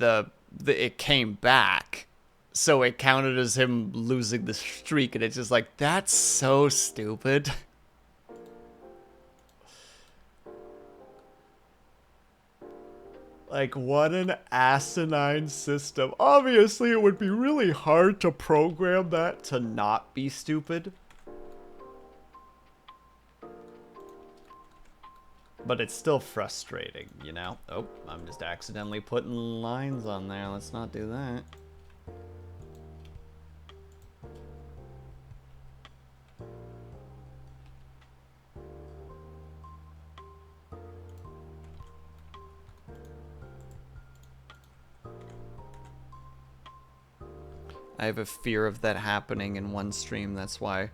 it came back. So it counted as him losing the streak, and it's just like, that's so stupid. Like, what an asinine system. Obviously, it would be really hard to program that to not be stupid. But it's still frustrating, you know? Oh, I'm just accidentally putting lines on there. Let's not do that. I have a fear of that happening in one stream. That's why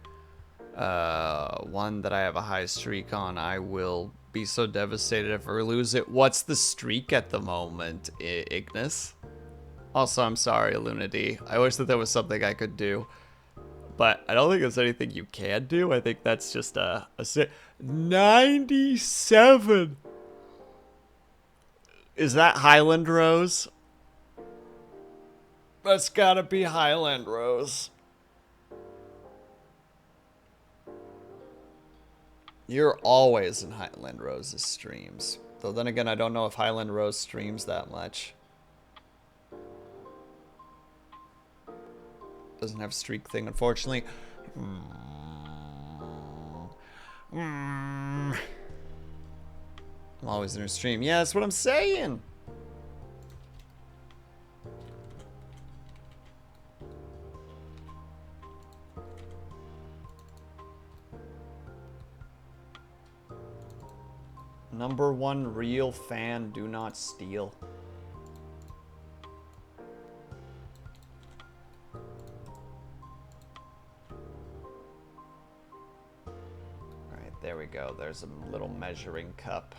one that I have a high streak on, I will be so devastated if I lose it. What's the streak at the moment, Ignis? Also, I'm sorry, Luna D. I wish that there was something I could do. But I don't think there's anything you can do. I think that's just a 97! Is that Highland Rose? That's gotta be Highland Rose. You're always in Highland Rose's streams. Though then again, I don't know if Highland Rose streams that much. Doesn't have streak thing, unfortunately. I'm always in her stream. Yeah, that's what I'm saying. #1 real fan, do not steal. Alright, there we go. There's a little measuring cup.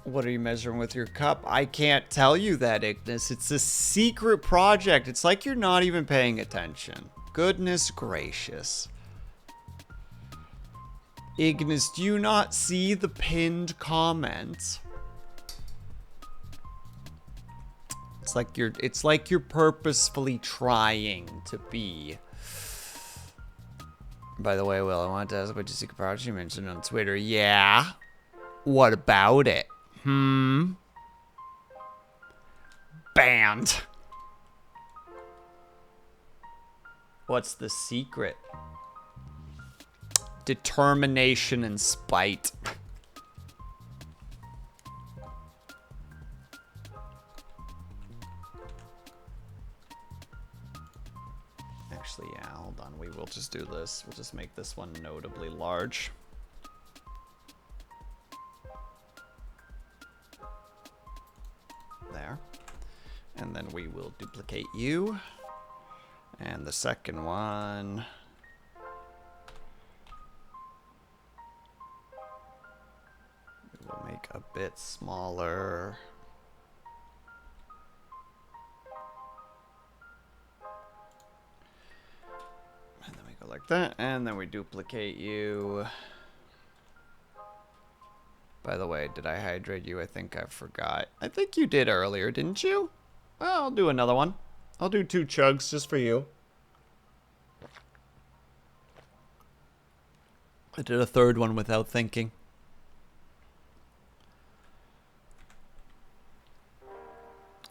What are you measuring with your cup? I can't tell you that, Ignis. It's a secret project. It's like you're not even paying attention. Goodness gracious. Ignis, do you not see the pinned comment? It's like you're purposefully trying to be. By the way, Will, I wanted to ask about your secret project you mentioned on Twitter. Yeah. What about it? Banned. What's the secret? Determination and spite. Actually, yeah, hold on. We will just do this. We'll just make this one notably large. There. And then we will duplicate you. And the second one. We will make a bit smaller. And then we go like that. And then we duplicate you. By the way, did I hydrate you? I think I forgot. I think you did earlier, didn't you? Well, I'll do another one. I'll do 2 chugs just for you. I did a 3rd one without thinking.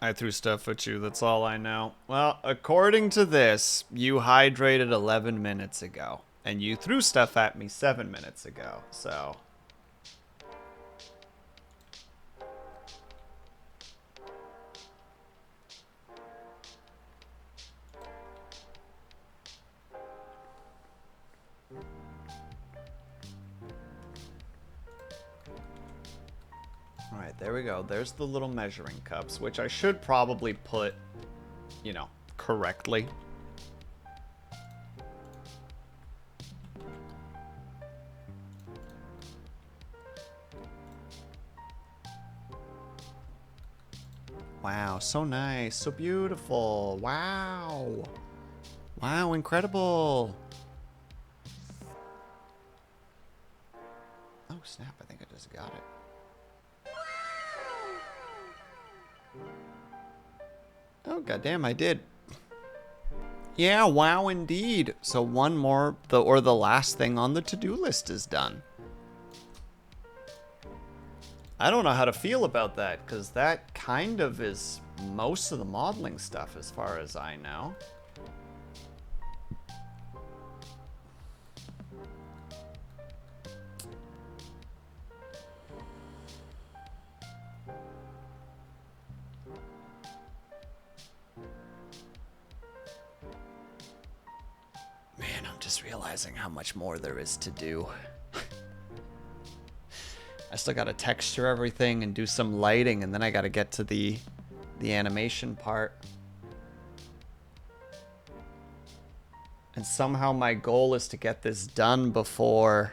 I threw stuff at you, that's all I know. Well, according to this, you hydrated 11 minutes ago. And you threw stuff at me 7 minutes ago, so... There we go. There's the little measuring cups, which I should probably put, you know, correctly. Wow, so nice, so beautiful. Wow. Wow, incredible. Oh, snap, I think I just got it. Oh, goddamn, I did. Yeah, wow, indeed. So one more, the last thing on the to-do list is done. I don't know how to feel about that, because that kind of is most of the modeling stuff as far as I know. Man, I'm just realizing how much more there is to do. I still gotta texture everything and do some lighting, and then I gotta get to the animation part. And somehow my goal is to get this done before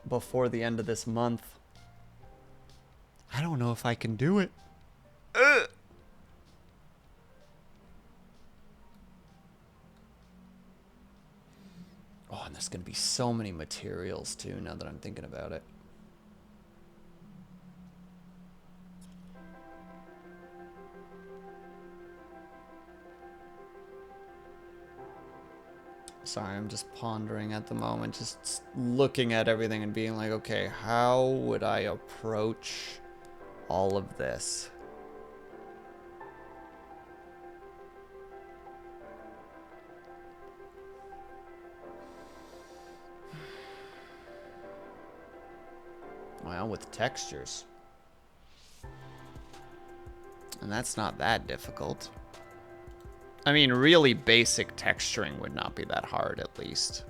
the end of this month. I don't know if I can do it. Ugh. Oh, and there's gonna be so many materials too, now that I'm thinking about it. Sorry, I'm just pondering at the moment, just looking at everything and being like, okay, how would I approach all of this? Well, with textures. And that's not that difficult. I mean, really basic texturing would not be that hard, at least.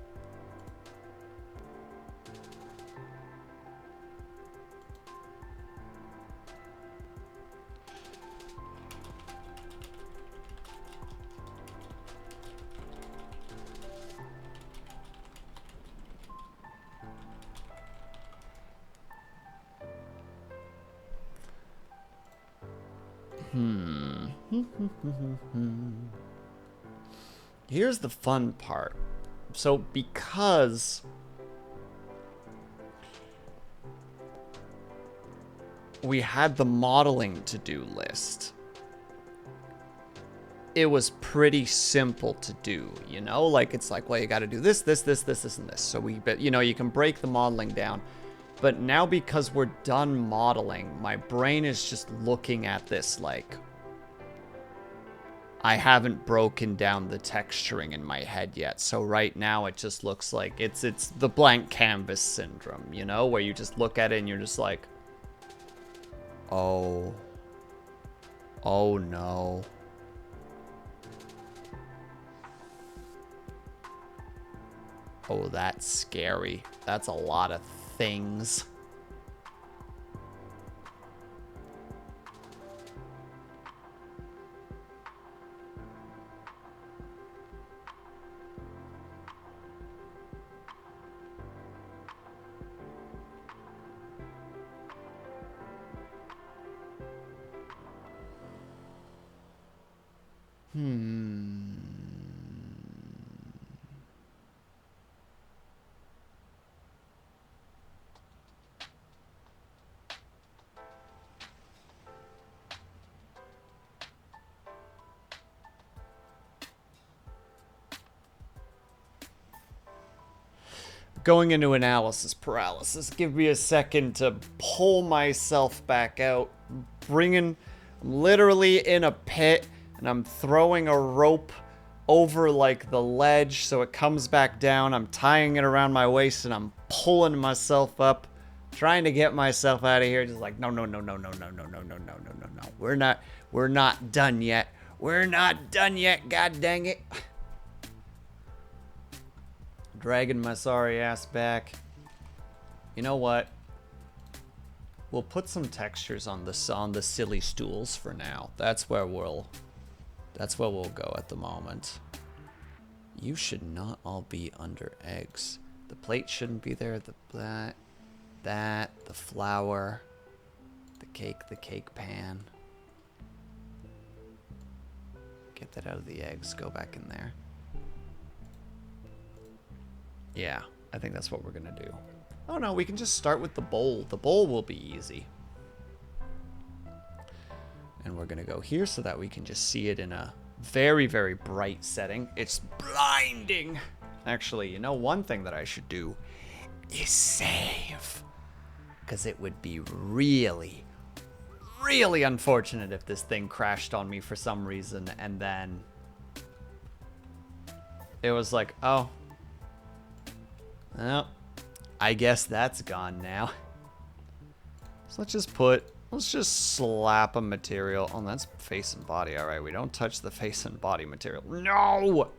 Here's the fun part. So because we had the modeling to-do list, it was pretty simple to do, you know? Like, it's like, well, you got to do this, this, this, this, this, and this. So you know, you can break the modeling down. But now because we're done modeling, my brain is just looking at this like, I haven't broken down the texturing in my head yet. So right now it just looks like it's the blank canvas syndrome, you know, where you just look at it and you're just like, oh no. Oh, that's scary. That's a lot of things. Going into analysis paralysis. Give me a second to pull myself back out. I'm literally in a pit, and I'm throwing a rope over like the ledge so it comes back down. I'm tying it around my waist and I'm pulling myself up, trying to get myself out of here. Just like, no. We're not done yet. We're not done yet, god dang it. Dragging my sorry ass back. You know what? We'll put some textures on the silly stools for now. That's where we'll go at the moment. You should not all be under eggs. The plate shouldn't be there. The flour, the cake pan. Get that out of the eggs. Go back in there. Yeah, I think that's what we're gonna do. Oh no, we can just start with the bowl. The bowl will be easy. And we're gonna go here so that we can just see it in a very, very bright setting. It's blinding. Actually, you know, one thing that I should do is save. Because it would be really, really unfortunate if this thing crashed on me for some reason and then it was like, oh, well, I guess that's gone now. So let's just slap a material. Oh, that's face and body. All right, we don't touch the face and body material. No!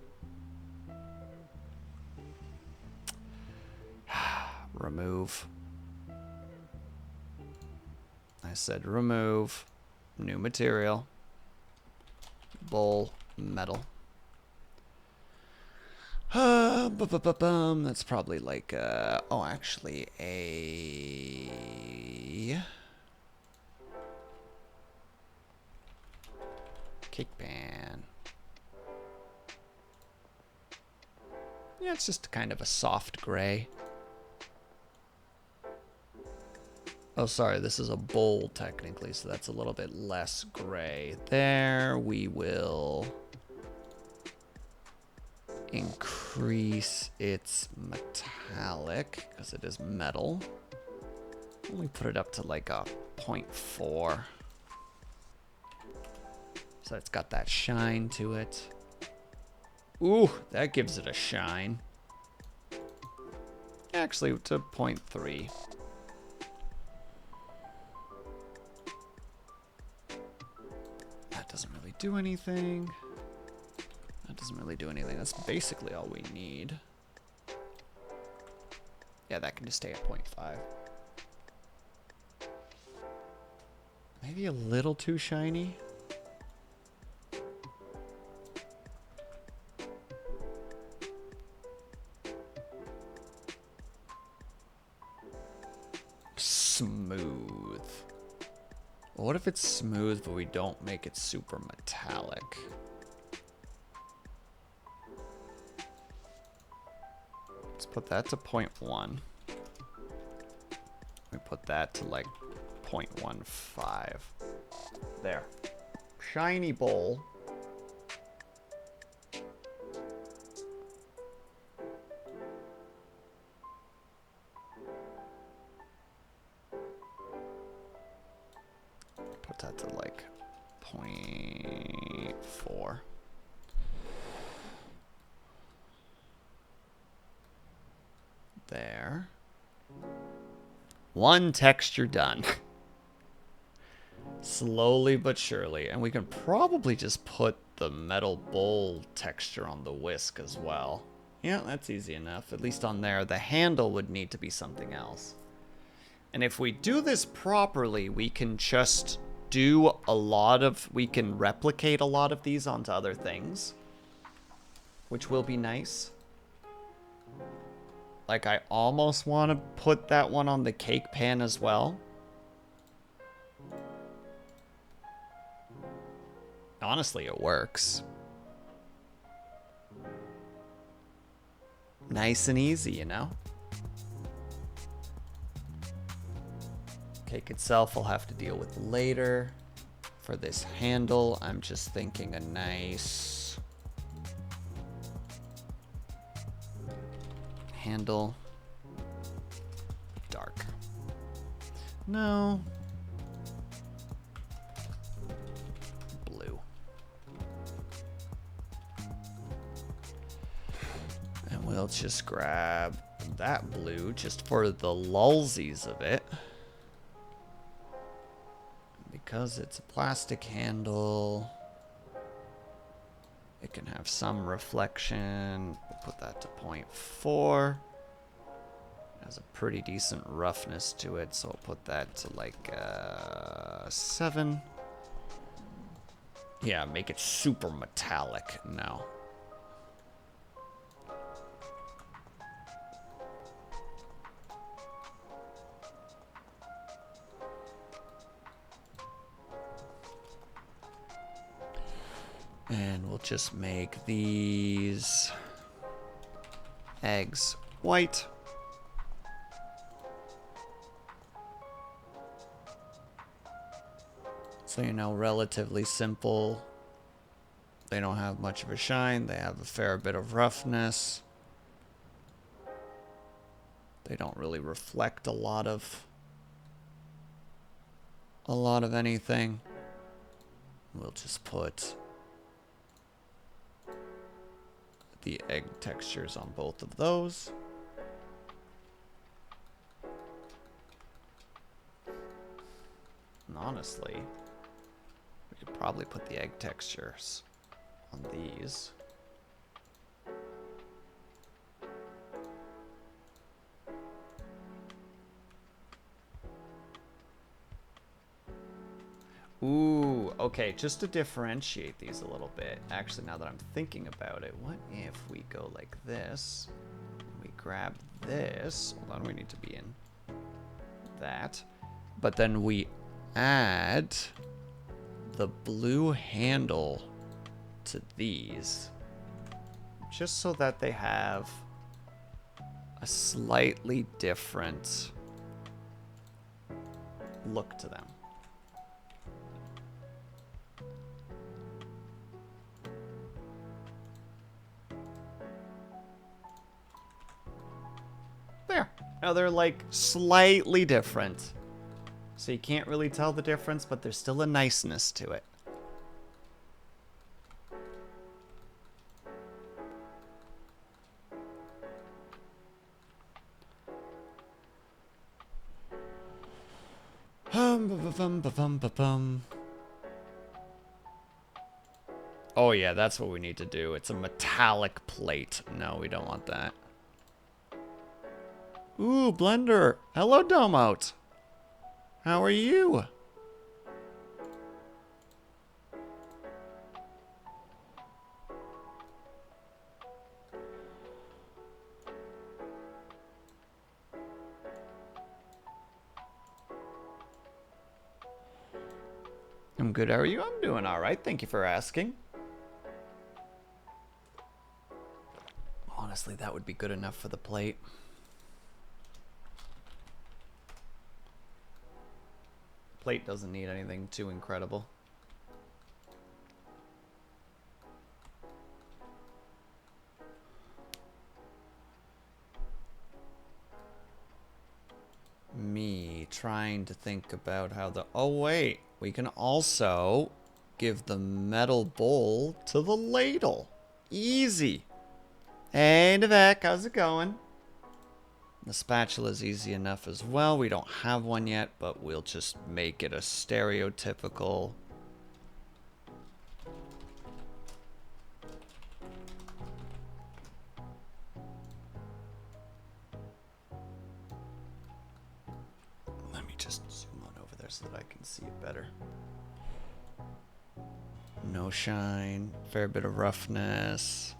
Remove. I said remove. New material. Bowl. Metal. That's probably like, oh, actually, a cake pan. Yeah, it's just kind of a soft gray. Oh, sorry, this is a bowl technically, so that's a little bit less gray. There, we will increase its metallic, because it is metal. Only put it up to like a 0.4. So it's got that shine to it. Ooh, that gives it a shine. Actually, to 0.3. That doesn't really do anything. That doesn't really do anything. That's basically all we need. Yeah, that can just stay at 0.5. Maybe a little too shiny. Smooth. What if it's smooth, but we don't make it super metallic? Let's put that to 0.1. We put that to like 0.15. There. Shiny bowl. Put that to like 0.4. There. One texture done. Slowly but surely. And we can probably just put the metal bowl texture on the whisk as well. Yeah, that's easy enough. At least on there. The handle would need to be something else. And if we do this properly, we can just do we can replicate a lot of these onto other things. Which will be nice. Like, I almost want to put that one on the cake pan as well. Honestly, it works. Nice and easy, you know? Cake itself I'll have to deal with later. For this handle, I'm just thinking a nice handle. Dark. No. Blue. And we'll just grab that blue just for the lulsies of it. Because it's a plastic handle, it can have some reflection. We'll put that to 0.4. Has a pretty decent roughness to it, so I'll put that to like 7. Yeah, make it super metallic now. And we'll just make these eggs white. So, you know, relatively simple. They don't have much of a shine. They have a fair bit of roughness. They don't really reflect a lot of anything. We'll just put the egg textures on both of those. And honestly, we could probably put the egg textures on these. Ooh, okay, just to differentiate these a little bit. Actually, now that I'm thinking about it, what if we go like this? We grab this. Hold on, we need to be in that. But then we add the blue handle to these. Just so that they have a slightly different look to them. There. Now they're like slightly different. So you can't really tell the difference, but there's still a niceness to it. Oh yeah, that's what we need to do. It's a metallic plate. No, we don't want that. Ooh, Blender. Hello, Domout. How are you? I'm good, how are you? I'm doing alright, thank you for asking. Honestly, that would be good enough for the plate. Plate doesn't need anything too incredible. Me trying to think about how the... Oh, wait. We can also give the metal bowl to the ladle. Easy. Hey, Nivek, how's it going? The spatula's easy enough as well. We don't have one yet, but we'll just make it a stereotypical... Let me just zoom on over there so that I can see it better. No shine, fair bit of roughness.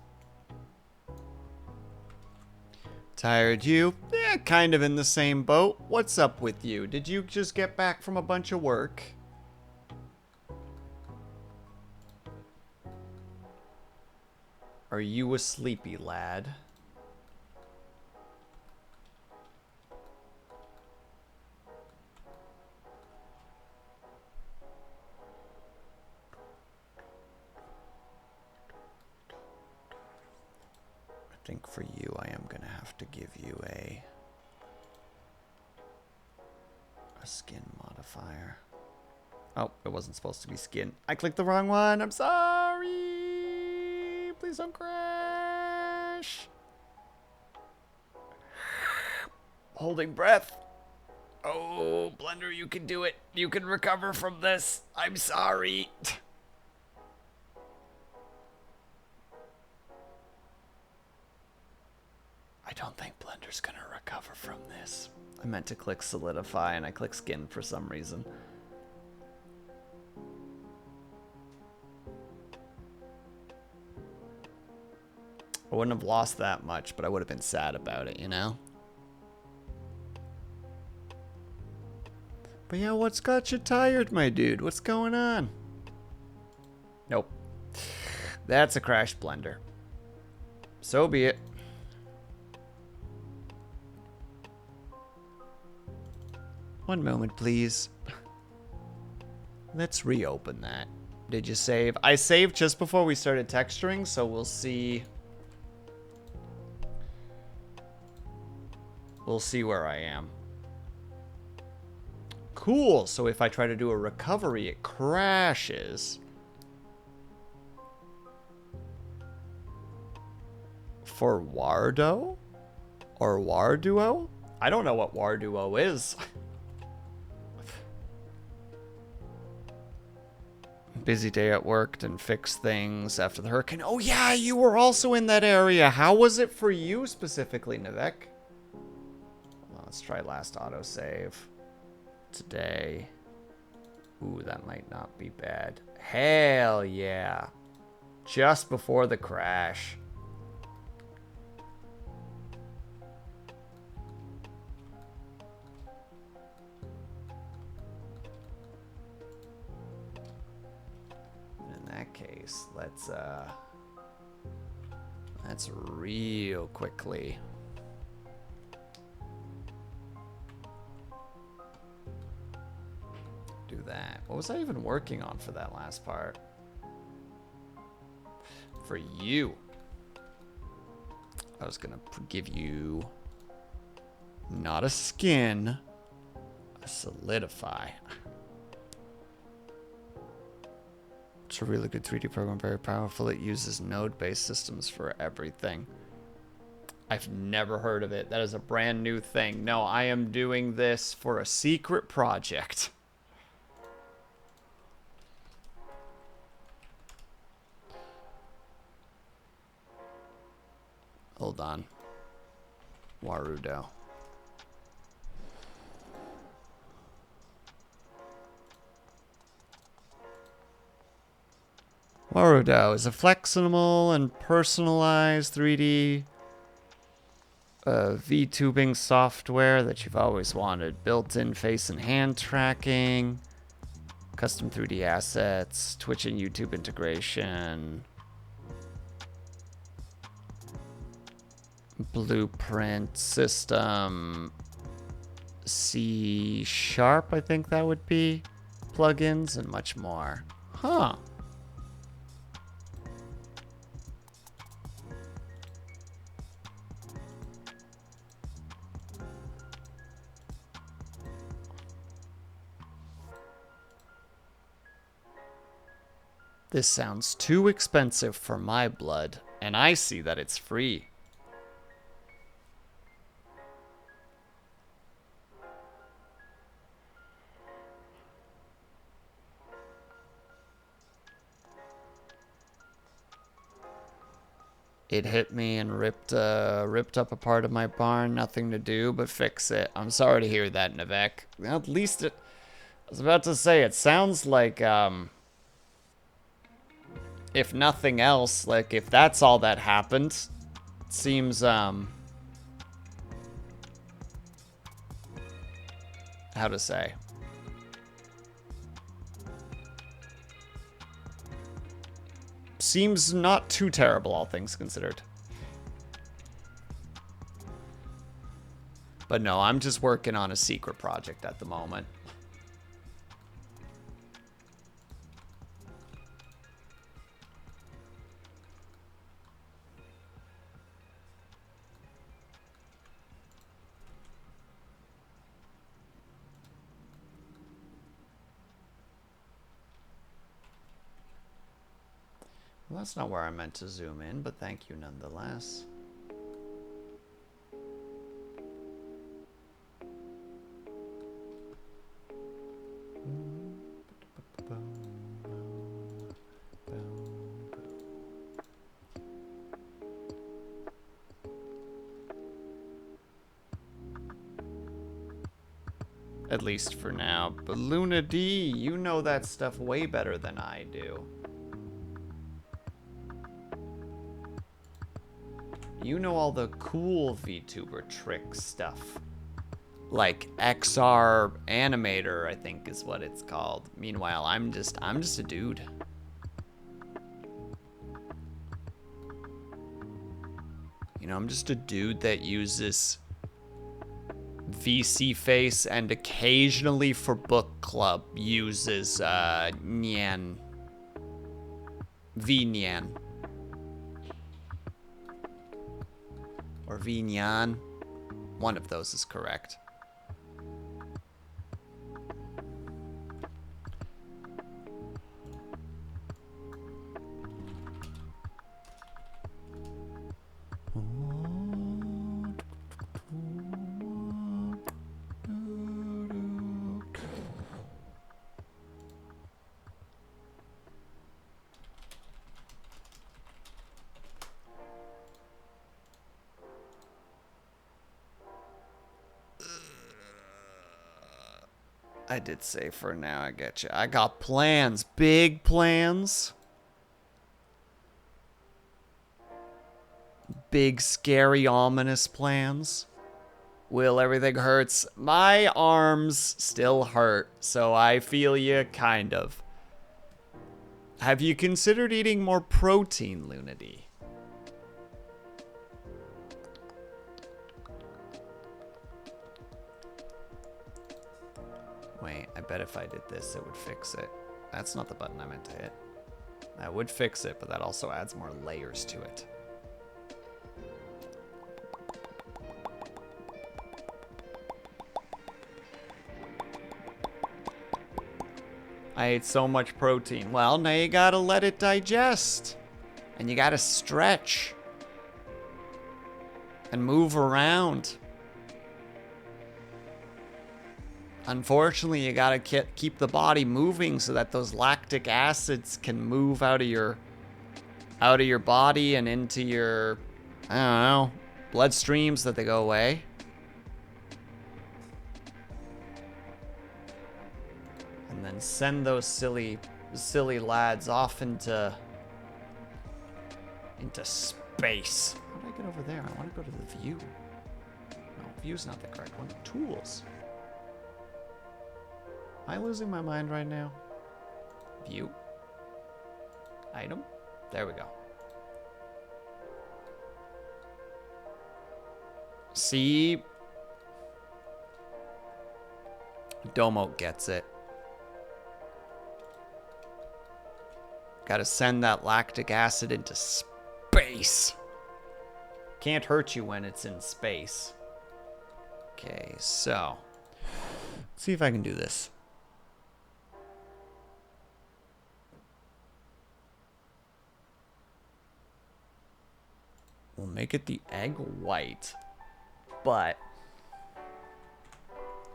Tired you? Yeah, kind of in the same boat. What's up with you? Did you just get back from a bunch of work? Are you a sleepy lad? I think for you, I am gonna have to give you a skin modifier. Oh, it wasn't supposed to be skin. I clicked the wrong one. I'm sorry. Please don't crash. Holding breath. Oh, Blender, you can do it. You can recover from this. I'm sorry. I don't think Blender's gonna recover from this. I meant to click solidify and I clicked skin for some reason. I wouldn't have lost that much, but I would have been sad about it, you know? But yeah, what's got you tired, my dude? What's going on? Nope. That's a crashed Blender. So be it. One moment, please. Let's reopen that. Did you save? I saved just before we started texturing, so we'll see. We'll see where I am. Cool. So if I try to do a recovery, it crashes. For Wardo? Or Warduo? I don't know what Warduo is. Busy day at work and fix things after the hurricane. Oh yeah, you were also in that area. How was it for you specifically, Nivek? Well, let's try last autosave. Today. Ooh, that might not be bad. Hell yeah. Just before the crash. Case, let's real quickly do that. What was I even working on for that last part? For you, I was gonna give you not a skin, a solidify. It's a really good 3D program, very powerful. It uses node-based systems for everything. I've never heard of it. That is a brand new thing. No, I am doing this for a secret project. Hold on. Warudo. Warudo is a flexible and personalized 3D Vtubing software that you've always wanted. Built-in face and hand tracking, custom 3D assets, Twitch and YouTube integration, blueprint system, C#, I think that would be, plugins, and much more. Huh. This sounds too expensive for my blood, and I see that it's free. It hit me and ripped up a part of my barn. Nothing to do but fix it. I'm sorry to hear that, Nivek. At least it... I was about to say, it sounds like, if nothing else, like, if that's all that happened, it seems, how to say? Seems not too terrible, all things considered. But no, I'm just working on a secret project at the moment. Well, that's not where I meant to zoom in, but thank you nonetheless. At least for now. But Luna D, you know that stuff way better than I do. You know all the cool VTuber trick stuff. Like XR Animator, I think is what it's called. Meanwhile, I'm just a dude. You know, I'm just a dude that uses VC Face and occasionally for book club uses Nyan. V-Nyan. Or V-Nyan. One of those is correct. I did say for now, I get you. I got plans, big plans. Big, scary, ominous plans. Will, everything hurts. My arms still hurt, so I feel you, kind of. Have you considered eating more protein, Lunity? Wait, I bet if I did this, it would fix it. That's not the button I meant to hit. That would fix it, but that also adds more layers to it. I ate so much protein. Well, now you gotta let it digest. And you gotta stretch. And move around. Unfortunately, you gotta keep the body moving so that those lactic acids can move out of your body and into your, I don't know, bloodstreams so that they go away. And then send those silly lads off into space. How do I get over there? I want to go to the view. No, view's not the correct one. Tools. Am I losing my mind right now? View. Item. There we go. See? Domo gets it. Gotta send that lactic acid into space. Can't hurt you when it's in space. Okay, so. Let's see if I can do this. We'll make it the egg white, but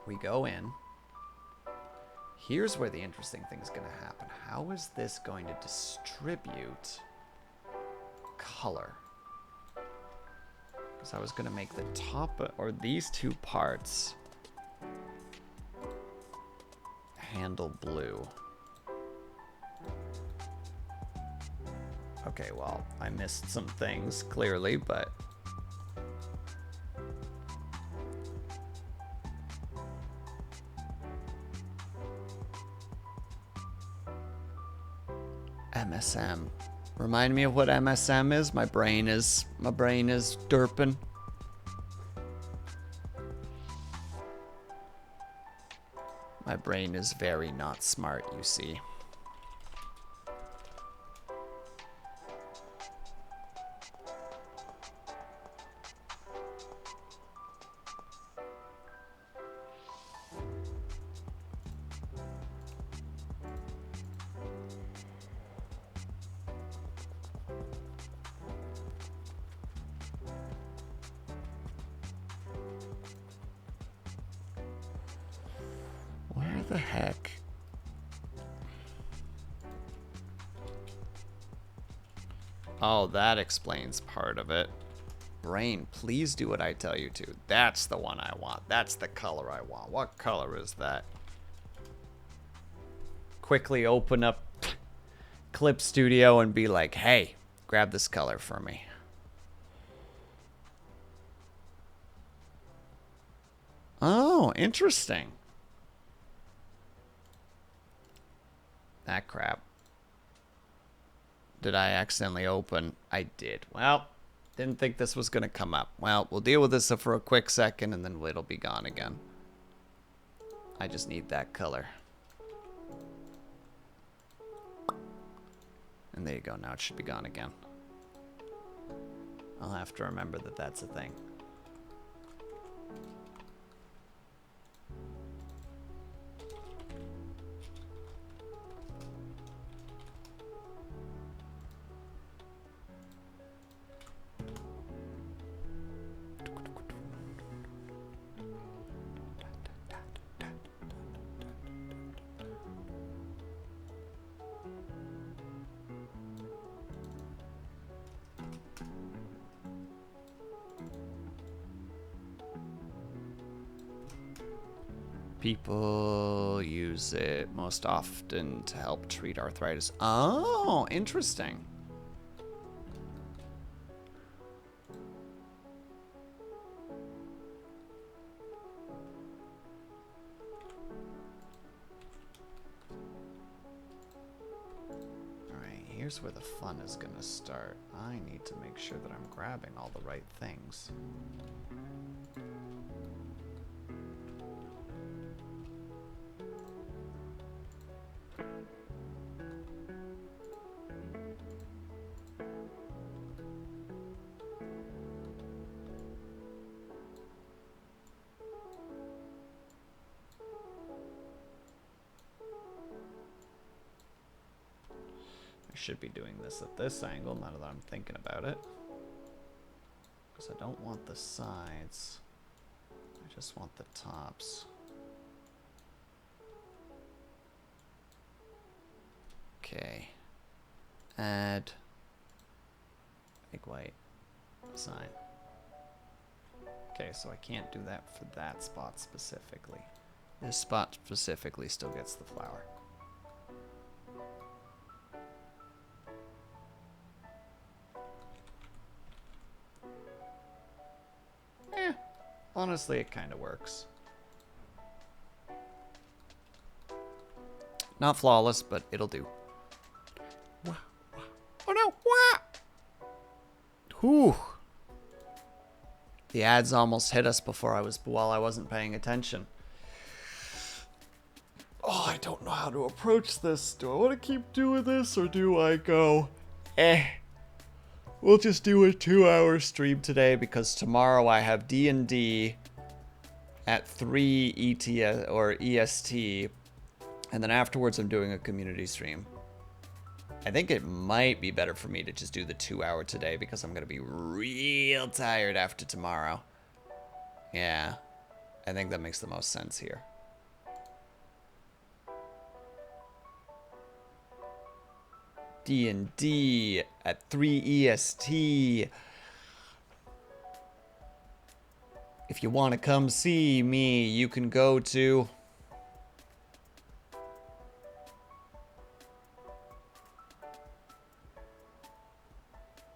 we go in. Here's where the interesting thing's gonna happen. How is this going to distribute color? Because I was gonna make the top, or these two parts, handle blue. Okay, well, I missed some things, clearly, but... MSM. Remind me of what MSM is? My brain is derping. My brain is very not smart, you see. Where the heck? Oh, that explains part of it. Brain, please do what I tell you to. That's the one I want. That's the color I want. What color is that? Quickly open up Clip Studio and be like, hey, grab this color for me. Oh, interesting. That crap. Did I accidentally open? I did. Well, didn't think this was going to come up. Well, we'll deal with this for a quick second and then it'll be gone again. I just need that color. And there you go. Now it should be gone again. I'll have to remember that that's a thing. People use it most often to help treat arthritis. Oh, interesting. Alright, here's where the fun is going to start. I need to make sure that I'm grabbing all the right things. I should be doing this at this angle now that I'm thinking about it. Because I don't want the sides. I just want the tops. Okay. Add big white sign. Okay, so I can't do that for that spot specifically. This spot specifically still gets the flower. Honestly, it kind of works. Not flawless, but it'll do. Oh no! Whew. The ads almost hit us while I wasn't paying attention. Oh, I don't know how to approach this. Do I want to keep doing this or do I go, we'll just do a 2-hour stream today because tomorrow I have D&D at 3 ET or EST, and then afterwards I'm doing a community stream. I think it might be better for me to just do the 2-hour today because I'm going to be real tired after tomorrow. Yeah, I think that makes the most sense here. D&D at 3 EST. If you want to come see me, you can go to...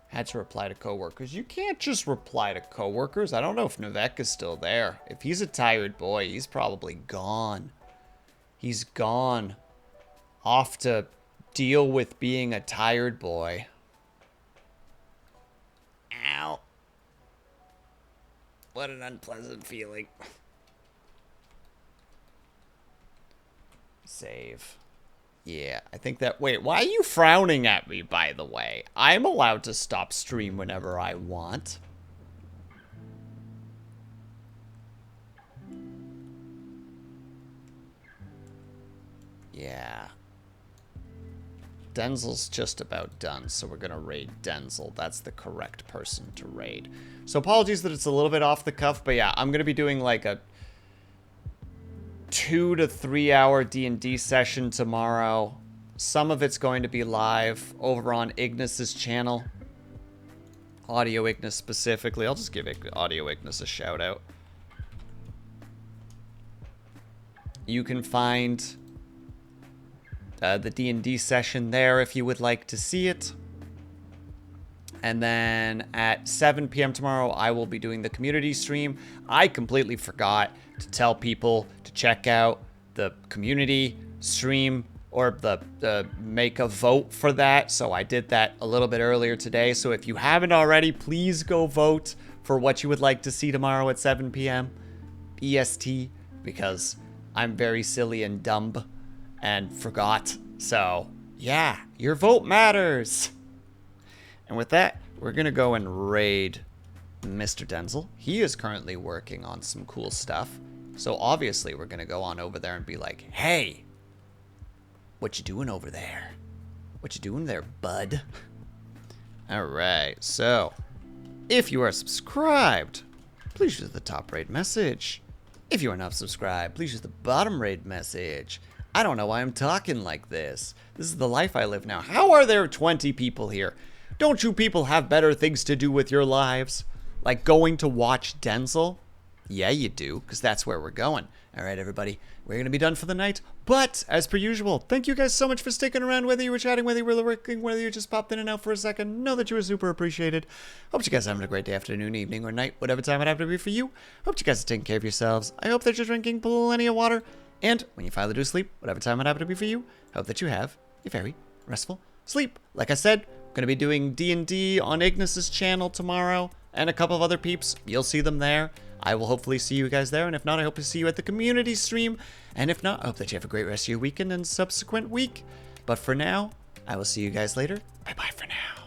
Had to reply to coworkers. You can't just reply to coworkers. I don't know if Nivek is still there. If he's a tired boy, he's probably gone. He's gone. Off to deal with being a tired boy. Ow. What an unpleasant feeling. Save. Yeah, I think that... Wait, why are you frowning at me, by the way? I'm allowed to stop stream whenever I want. Yeah. Denzel's just about done, so we're gonna raid Denzel. That's the correct person to raid. So apologies that it's a little bit off the cuff, but yeah, I'm gonna be doing like a 2 to 3 hour D&D session tomorrow. Some of it's going to be live over on Ignis's channel. Audio Ignis specifically. I'll just give Audio Ignis a shout out. You can find the D&D session there if you would like to see it. And then at 7 p.m. tomorrow, I will be doing the community stream. I completely forgot to tell people to check out the community stream or the make a vote for that. So I did that a little bit earlier today. So if you haven't already, please go vote for what you would like to see tomorrow at 7 p.m. EST, because I'm very silly and dumb and forgot. So yeah, your vote matters. And with that, we're going to go and raid Mr. Denzel. He is currently working on some cool stuff. So obviously we're going to go on over there and be like, hey, what you doing over there? What you doing there, bud? All right, so if you are subscribed, please use the top raid message. If you are not subscribed, please use the bottom raid message. I don't know why I'm talking like this. This is the life I live now. How are there 20 people here? Don't you people have better things to do with your lives? Like going to watch Denzel? Yeah, you do, because that's where we're going. All right, everybody, we're going to be done for the night. But, as per usual, thank you guys so much for sticking around, whether you were chatting, whether you were working, whether you just popped in and out for a second. Know that you were super appreciated. Hope you guys are having a great day, afternoon, evening, or night, whatever time it happened to be for you. Hope you guys are taking care of yourselves. I hope that you're drinking plenty of water. And when you finally do sleep, whatever time it happened to be for you, hope that you have a very restful sleep. Like I said, I'm going to be doing D&D on Ignis's channel tomorrow, and a couple of other peeps. You'll see them there. I will hopefully see you guys there, and if not, I hope to see you at the community stream. And if not, I hope that you have a great rest of your weekend and subsequent week. But for now, I will see you guys later. Bye-bye for now.